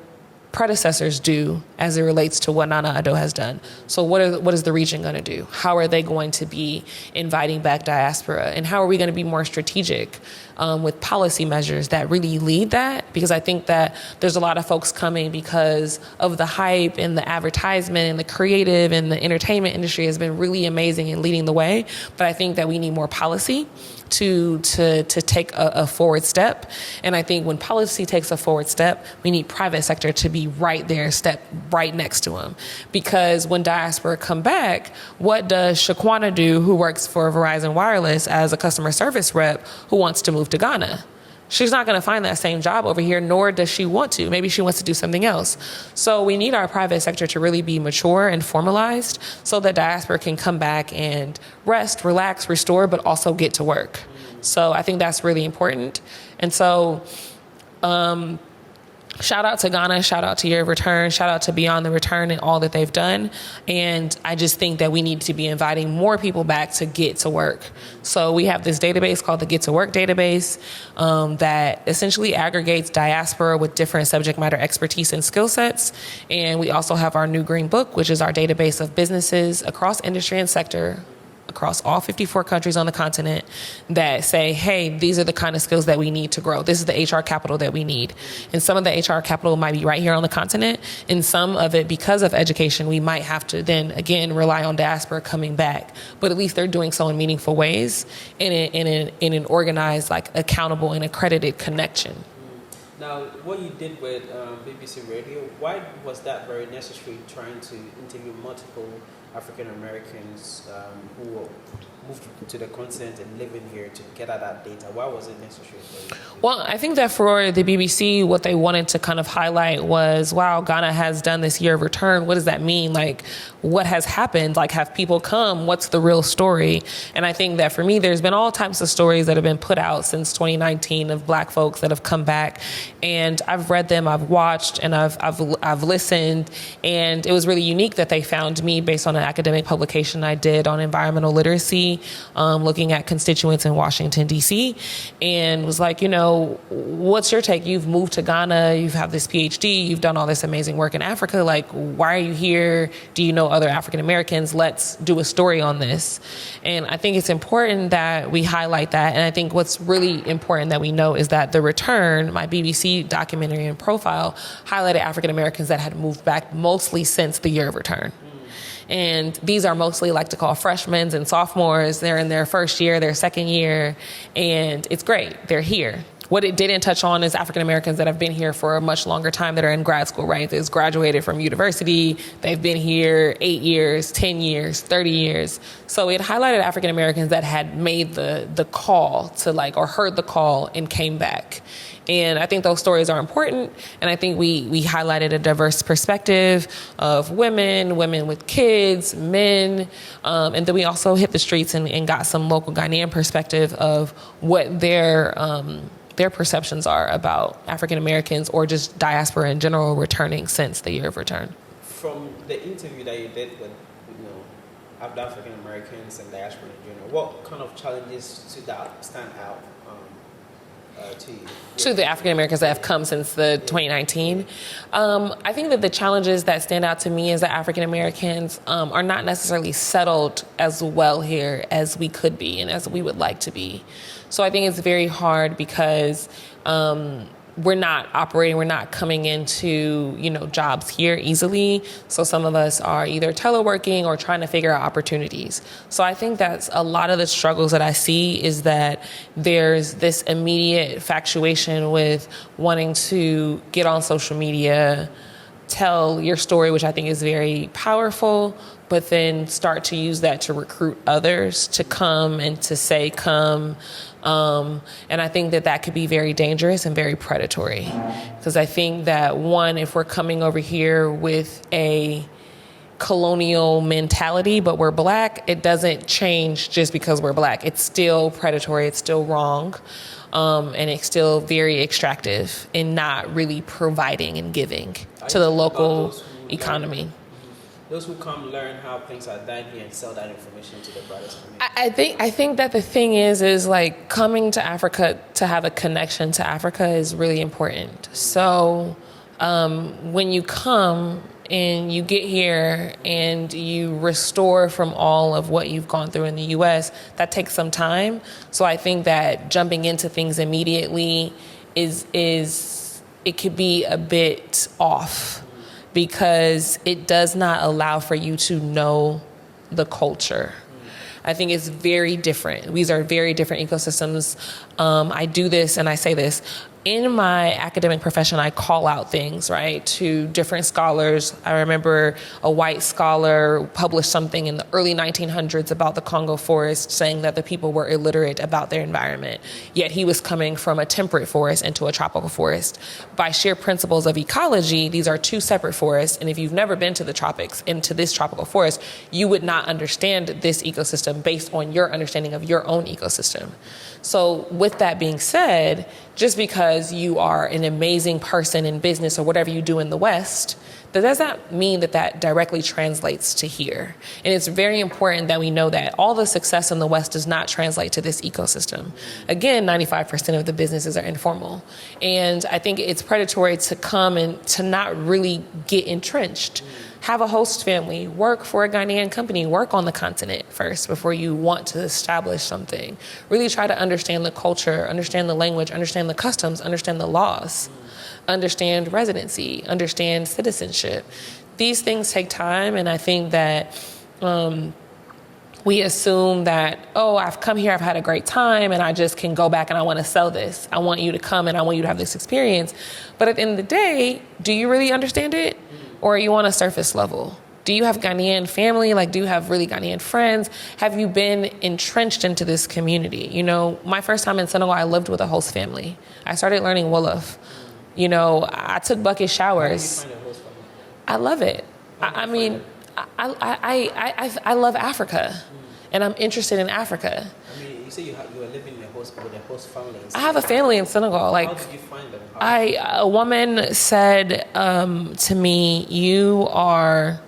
predecessors do as it relates to what Nana Addo has done. So what is the region going to do? How are they going to be inviting back diaspora? And how are we going to be more strategic with policy measures that really lead that? Because I think that there's a lot of folks coming because of the hype and the advertisement and the creative and the entertainment industry has been really amazing in leading the way. But I think that we need more policy to take a forward step. And I think when policy takes a forward step, we need private sector to be right there, step right next to them. Because when diaspora come back, what does Shaquana do, who works for Verizon Wireless as a customer service rep who wants to move to Ghana? She's not going to find that same job over here, nor does she want to. Maybe she wants to do something else. So we need our private sector to really be mature and formalized so that diaspora can come back and rest, relax, restore, but also get to work. So I think that's really important. And so shout out to Ghana, shout out to Year of Return, shout out to Beyond the Return and all that they've done. And I just think that we need to be inviting more people back to get to work. So we have this database called the Get to Work database that essentially aggregates diaspora with different subject matter expertise and skill sets. And we also have our new Green Book, which is our database of businesses across industry and sector, across all 54 countries on the continent that say, hey, these are the kind of skills that we need to grow. This is the HR capital that we need. And some of the HR capital might be right here on the continent. And some of it, because of education, we might have to then, again, rely on diaspora coming back. But at least they're doing so in meaningful ways in an organized, like accountable and accredited connection. Now, what you did with BBC Radio, why was that very necessary, trying to interview multiple African Americans who moved to the continent and living here to get at that data? Why was it necessary for you? Well, I think that for the BBC, what they wanted to kind of highlight was, wow, Ghana has done this Year of Return. What does that mean? Like, what has happened? Like, have people come? What's the real story? And I think that for me, there's been all types of stories that have been put out since 2019 of Black folks that have come back. And I've read them, I've watched, and I've listened. And it was really unique that they found me based on an academic publication I did on environmental literacy, looking at constituents in Washington, D.C., and was like, you know, what's your take? You've moved to Ghana, you've had this PhD, you've done all this amazing work in Africa. Like, why are you here? Do you know other African Americans? Let's do a story on this. And I think it's important that we highlight that. And I think what's really important that we know is that The Return, my BBC documentary and profile, highlighted African Americans that had moved back mostly since the Year of Return. And these are mostly like to call freshmen and sophomores. They're in their first year, their second year, and it's great. They're here. What it didn't touch on is African Americans that have been here for a much longer time that are in grad school, right? They've graduated from university. They've been here 8 years, 10 years, 30 years. So it highlighted African Americans that had made the call to or heard the call and came back. And I think those stories are important. And I think we highlighted a diverse perspective of women with kids, men. And then we also hit the streets and got some local Ghanaian perspective of what their perceptions are about African Americans or just diaspora in general returning since the Year of Return. From the interview that you did with, African Americans and diaspora in general, what kind of challenges stand out to you? To the African Americans that have come since the 2019. I think that the challenges that stand out to me is that African Americans are not necessarily settled as well here as we could be and as we would like to be. So I think it's very hard because we're not coming into, jobs here easily. So some of us are either teleworking or trying to figure out opportunities. So I think that's a lot of the struggles that I see is that there's this immediate infatuation with wanting to get on social media, tell your story, which I think is very powerful, but then start to use that to recruit others to come and to say, come. And I think that could be very dangerous and very predatory. Because I think that, one, if we're coming over here with a colonial mentality, but we're Black, it doesn't change just because we're Black. It's still predatory, it's still wrong, and it's still very extractive and not really providing and giving to the local economy. Those who come learn how things are done here and sell that information to the broader community. I think that the thing is like coming to Africa to have a connection to Africa is really important. So when you come and you get here and you restore from all of what you've gone through in the U.S., that takes some time. So I think that jumping into things immediately it could be a bit off, because it does not allow for you to know the culture. I think it's very different. These are very different ecosystems. I do this and I say this. In my academic profession, I call out things, right, to different scholars. I remember a white scholar published something in the early 1900s about the Congo forest, saying that the people were illiterate about their environment. Yet he was coming from a temperate forest into a tropical forest. By sheer principles of ecology, these are two separate forests. And if you've never been to the tropics, into this tropical forest, you would not understand this ecosystem based on your understanding of your own ecosystem. So with that being said, just because you are an amazing person in business or whatever you do in the West, that does not mean that directly translates to here. And it's very important that we know that all the success in the West does not translate to this ecosystem. Again, 95% of the businesses are informal. And I think it's predatory to come and to not really get entrenched. Have a host family, work for a Ghanaian company, work on the continent first before you want to establish something. Really try to understand the culture, understand the language, understand the customs, understand the laws, understand residency, understand citizenship. These things take time, and I think that we assume that, oh, I've come here, I've had a great time, and I just can go back and I want to sell this. I want you to come and I want you to have this experience. But at the end of the day, do you really understand it? Or are you on a surface level? Do you have Ghanaian family? Like, do you have really Ghanaian friends? Have you been entrenched into this community? You know, my first time in Senegal, I lived with a host family. I started learning Wolof. You know, I took bucket showers. How do you find a host family? I love it. I love Africa, and I'm interested in Africa. I mean, you say you were living with a host family. I have a family in Senegal. Like, how did you find them? a woman said to me, you're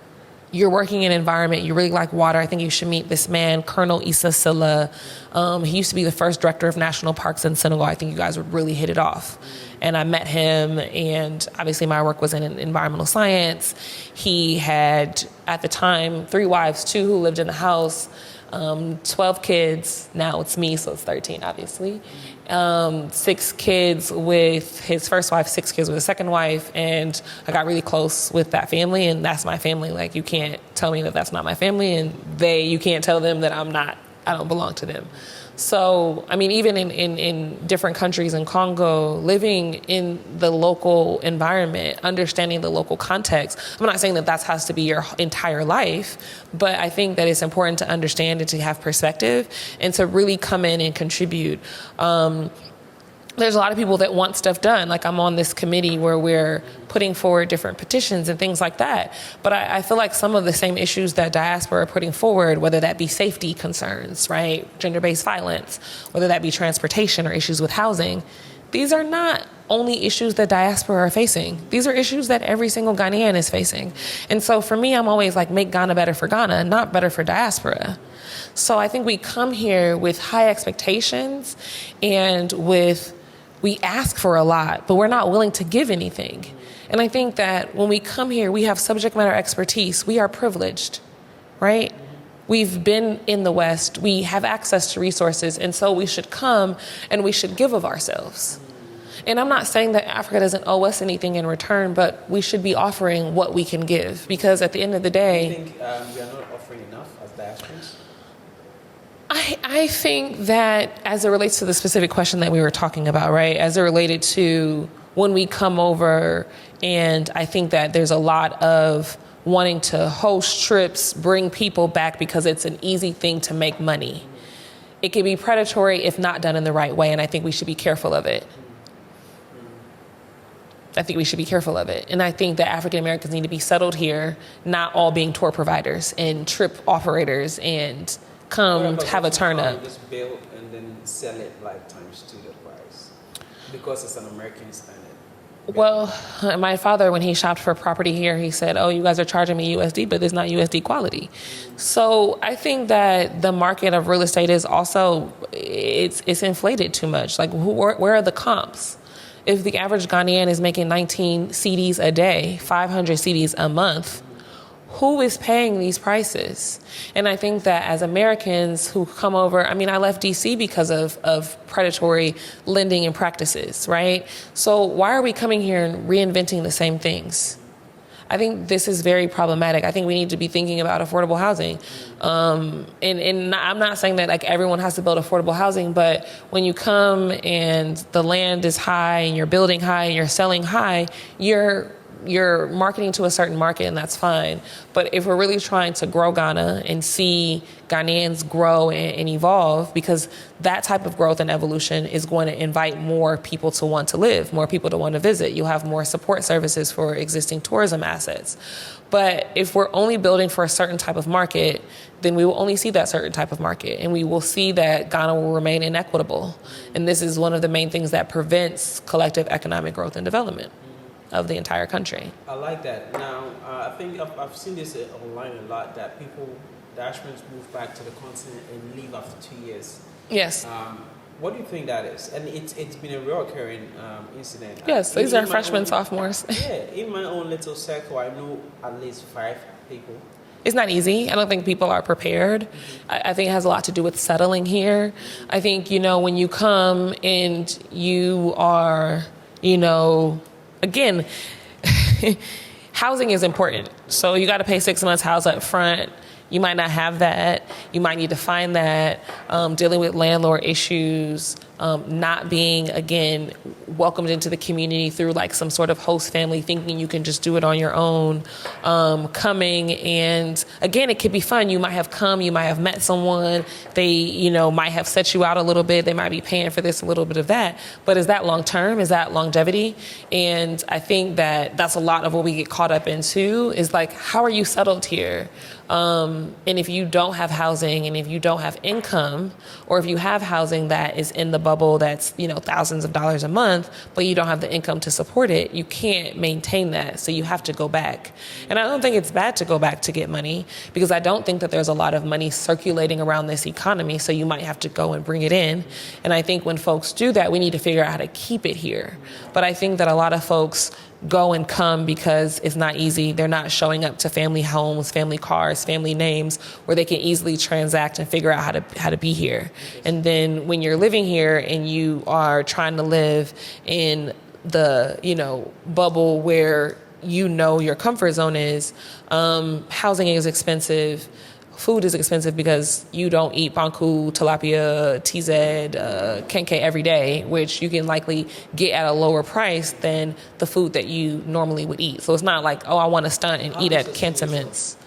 working in an environment, you really like water. I think you should meet this man, Colonel Issa Silla. He used to be the first director of national parks in Senegal. I think you guys would really hit it off. And I met him, and obviously my work was in environmental science. He had, at the time, 3 wives, 2 who lived in the house, 12 kids. Now it's me, so it's 13, obviously. 6 kids with his first wife, 6 kids with his second wife, and I got really close with that family, and that's my family. Like, you can't tell me that that's not my family, and you can't tell them that I don't belong to them. So, I mean, even in different countries in Congo, living in the local environment, understanding the local context, I'm not saying that has to be your entire life, but I think that it's important to understand and to have perspective and to really come in and contribute. There's a lot of people that want stuff done. Like, I'm on this committee where we're putting forward different petitions and things like that. But I feel like some of the same issues that diaspora are putting forward, whether that be safety concerns, right, gender-based violence, whether that be transportation or issues with housing, these are not only issues that diaspora are facing. These are issues that every single Ghanaian is facing. And so for me, I'm always like, make Ghana better for Ghana, not better for diaspora. So I think we come here with high expectations and we ask for a lot, but we're not willing to give anything. And I think that when we come here, we have subject matter expertise. We are privileged, right? We've been in the West. We have access to resources. And so we should come and we should give of ourselves. And I'm not saying that Africa doesn't owe us anything in return, but we should be offering what we can give. Because at the end of the day... Do you think we are not offering enough as diasporans? I think that as it relates to the specific question that we were talking about, right, as it related to when we come over. And I think that there's a lot of wanting to host trips, bring people back because it's an easy thing to make money. It can be predatory if not done in the right way, and I think we should be careful of it. And I think that African Americans need to be settled here, not all being tour providers and trip operators and come have a turn up. Just build and then sell it like times 2 the price because it's an American standard. Well, my father, when he shopped for property here, he said, oh, you guys are charging me USD, but it's not USD quality. So I think that the market of real estate is also, it's inflated too much. Like, where are the comps? If the average Ghanaian is making 19 CDs a day, 500 CDs a month, who is paying these prices? And I think that as Americans who come over, I mean, I left DC because of predatory lending and practices, right? So why are we coming here and reinventing the same things? I think this is very problematic. I think we need to be thinking about affordable housing. And I'm not saying that like everyone has to build affordable housing, but when you come and the land is high and you're building high and you're selling high, you're marketing to a certain market, and that's fine. But if we're really trying to grow Ghana and see Ghanaians grow and evolve, because that type of growth and evolution is going to invite more people to want to live, more people to want to visit. You'll have more support services for existing tourism assets. But if we're only building for a certain type of market, then we will only see that certain type of market, and we will see that Ghana will remain inequitable. And this is one of the main things that prevents collective economic growth and development of the entire country. I like that. Now, I think I've seen this online a lot, that diasporans move back to the continent and leave after 2 years. Yes. What do you think that is? And it's been a recurring incident. Yes, these are freshmen, sophomores. Yeah, in my own little circle, I know at least 5 people. It's not easy. I don't think people are prepared. I think it has a lot to do with settling here. I think, when you come and you are, again, housing is important. So you got to pay 6 months house up front. You might not have that. You might need to find that. Dealing with landlord issues, not being, again, welcomed into the community through like some sort of host family, thinking you can just do it on your own. Coming and, again, it could be fun. You might have come, you might have met someone. They, might have set you out a little bit. They might be paying for this, a little bit of that. But is that long term? Is that longevity? And I think that that's a lot of what we get caught up into is like, how are you settled here? And if you don't have housing and if you don't have income, or if you have housing that is in the bubble that's, thousands of dollars a month, but you don't have the income to support it, you can't maintain that. So you have to go back. And I don't think it's bad to go back to get money, because I don't think that there's a lot of money circulating around this economy. So you might have to go and bring it in. And I think when folks do that, we need to figure out how to keep it here. But I think that a lot of folks go and come because it's not easy. They're not showing up to family homes, family cars, family names where they can easily transact and figure out how to be here. And then when you're living here and you are trying to live in the, bubble where your comfort zone is, housing is expensive. Food is expensive because you don't eat banku, tilapia, TZ, kenke every day, which you can likely get at a lower price than the food that you normally would eat. So it's not like, I want to stunt and eat at cantonments.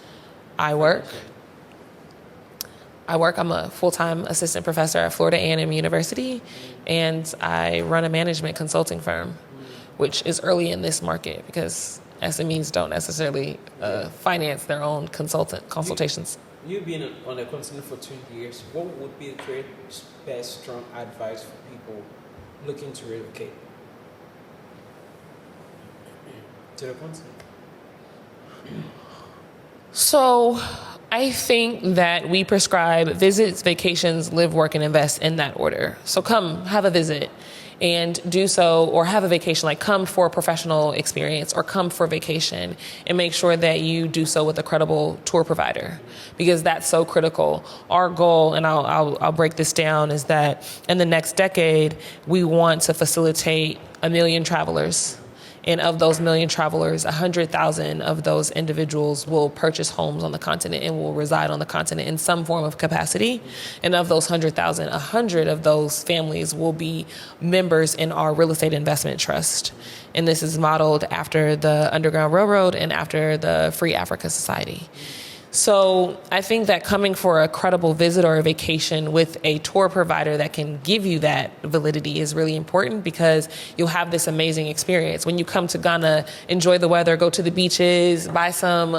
I work. I'm a full-time assistant professor at Florida A&M University, and I run a management consulting firm, which is early in this market because SMEs don't necessarily finance their own consultations. You've been on the continent for 2 years. What would be the best strong advice for people looking to relocate to the continent? So I think that we prescribe visits, vacations, live, work, and invest in that order. So come, have a visit. And do so, or have a vacation, like come for a professional experience or come for vacation, and make sure that you do so with a credible tour provider, because that's so critical. Our goal, and I'll break this down, is that in the next decade, we want to facilitate 1 million travelers. And of those million travelers, 100,000 of those individuals will purchase homes on the continent and will reside on the continent in some form of capacity. And of those 100,000, 100 of those families will be members in our real estate investment trust. And this is modeled after the Underground Railroad and after the Free Africa Society. So I think that coming for a credible visit or a vacation with a tour provider that can give you that validity is really important, because you'll have this amazing experience. When you come to Ghana, enjoy the weather, go to the beaches, buy some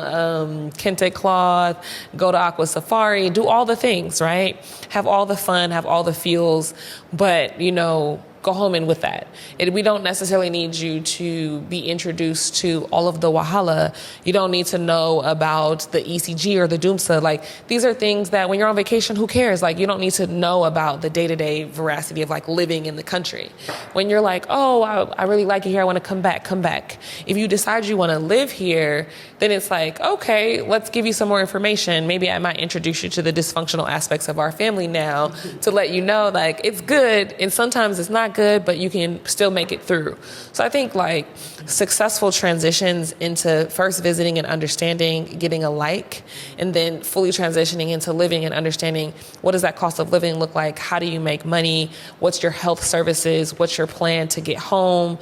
kente cloth, go to Aqua Safari, do all the things, right? Have all the fun, have all the feels, but, you know, go home and with that. We don't necessarily need you to be introduced to all of the wahala. You don't need to know about the ECG or the Doomsa. Like, these are things that when you're on vacation, who cares? Like, you don't need to know about the day-to-day veracity of like living in the country. When you're like, oh, I really like it here, I want to come back, come back. If you decide you want to live here, then it's like, okay, let's give you some more information. Maybe I might introduce you to the dysfunctional aspects of our family now to let you know, like, it's good and sometimes it's not good, but you can still make it through. So I think like successful transitions into first visiting and understanding, getting a like, and then fully transitioning into living and understanding what does that cost of living look like? How do you make money? What's your health services? What's your plan to get home?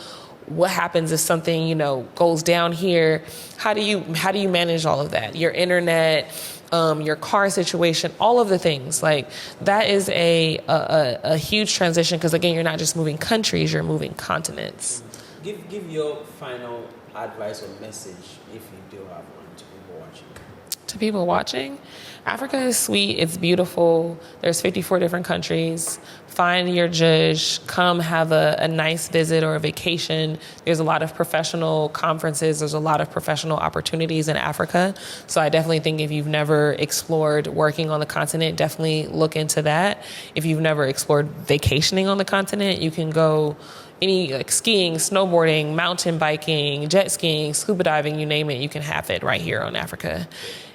What happens if something, you know, goes down here? How do you manage all of that? Your internet, your car situation, all of the things. Like, that is a huge transition, because again, you're not just moving countries, you're moving continents. Give your final advice or message, if you do have one, to people watching. To people watching, Africa is sweet, it's beautiful. There's 54 different countries. Find your judge, come have a nice visit or a vacation. There's a lot of professional conferences. There's a lot of professional opportunities in Africa. So I definitely think if you've never explored working on the continent, definitely look into that. If you've never explored vacationing on the continent, you can go any like skiing, snowboarding, mountain biking, jet skiing, scuba diving, you name it, you can have it right here on Africa.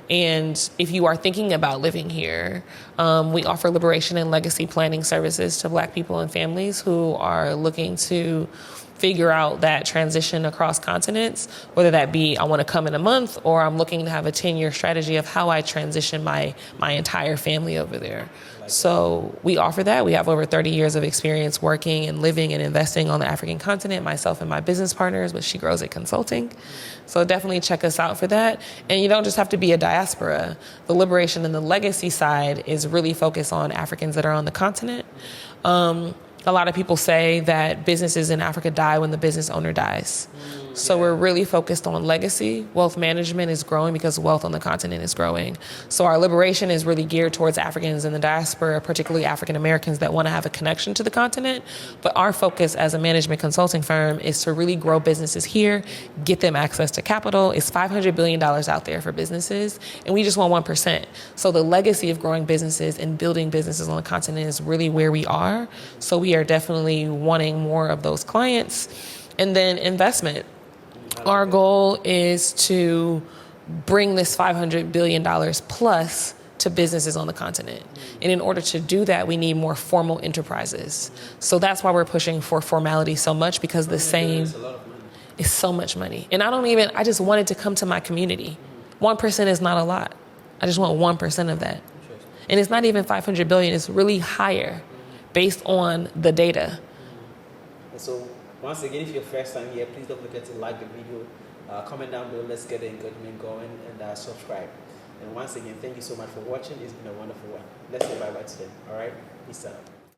And if you are thinking about living here, we offer liberation and legacy planning services to Black people and families who are looking to figure out that transition across continents, whether that be I want to come in a month, or I'm looking to have a 10-year strategy of how I transition my entire family over there. So we offer that. We have over 30 years of experience working and living and investing on the African continent, myself and my business partners with She Grows It Consulting. So definitely check us out for that. And you don't just have to be a diaspora. The liberation and the legacy side is really focused on Africans that are on the continent. A lot of people say that businesses in Africa die when the business owner dies. So we're really focused on legacy. Wealth management is growing because wealth on the continent is growing. So our liberation is really geared towards Africans in the diaspora, particularly African Americans that want to have a connection to the continent. But our focus as a management consulting firm is to really grow businesses here, get them access to capital. It's $500 billion out there for businesses, and we just want 1%. So the legacy of growing businesses and building businesses on the continent is really where we are. So we are definitely wanting more of those clients. And then investment. Our goal is to bring this $500 billion plus to businesses on the continent. And in order to do that, we need more formal enterprises. So that's why we're pushing for formality so much, because the same is so much money. And I just want it to come to my community. 1% is not a lot. I just want 1% of that. And it's not even 500 billion, it's really higher based on the data. So once again, if you're first time here, please don't forget to like the video, comment down below, let's get the engagement going, and subscribe. And once again, thank you so much for watching. It's been a wonderful one. Let's say bye-bye to them. All right? Peace out.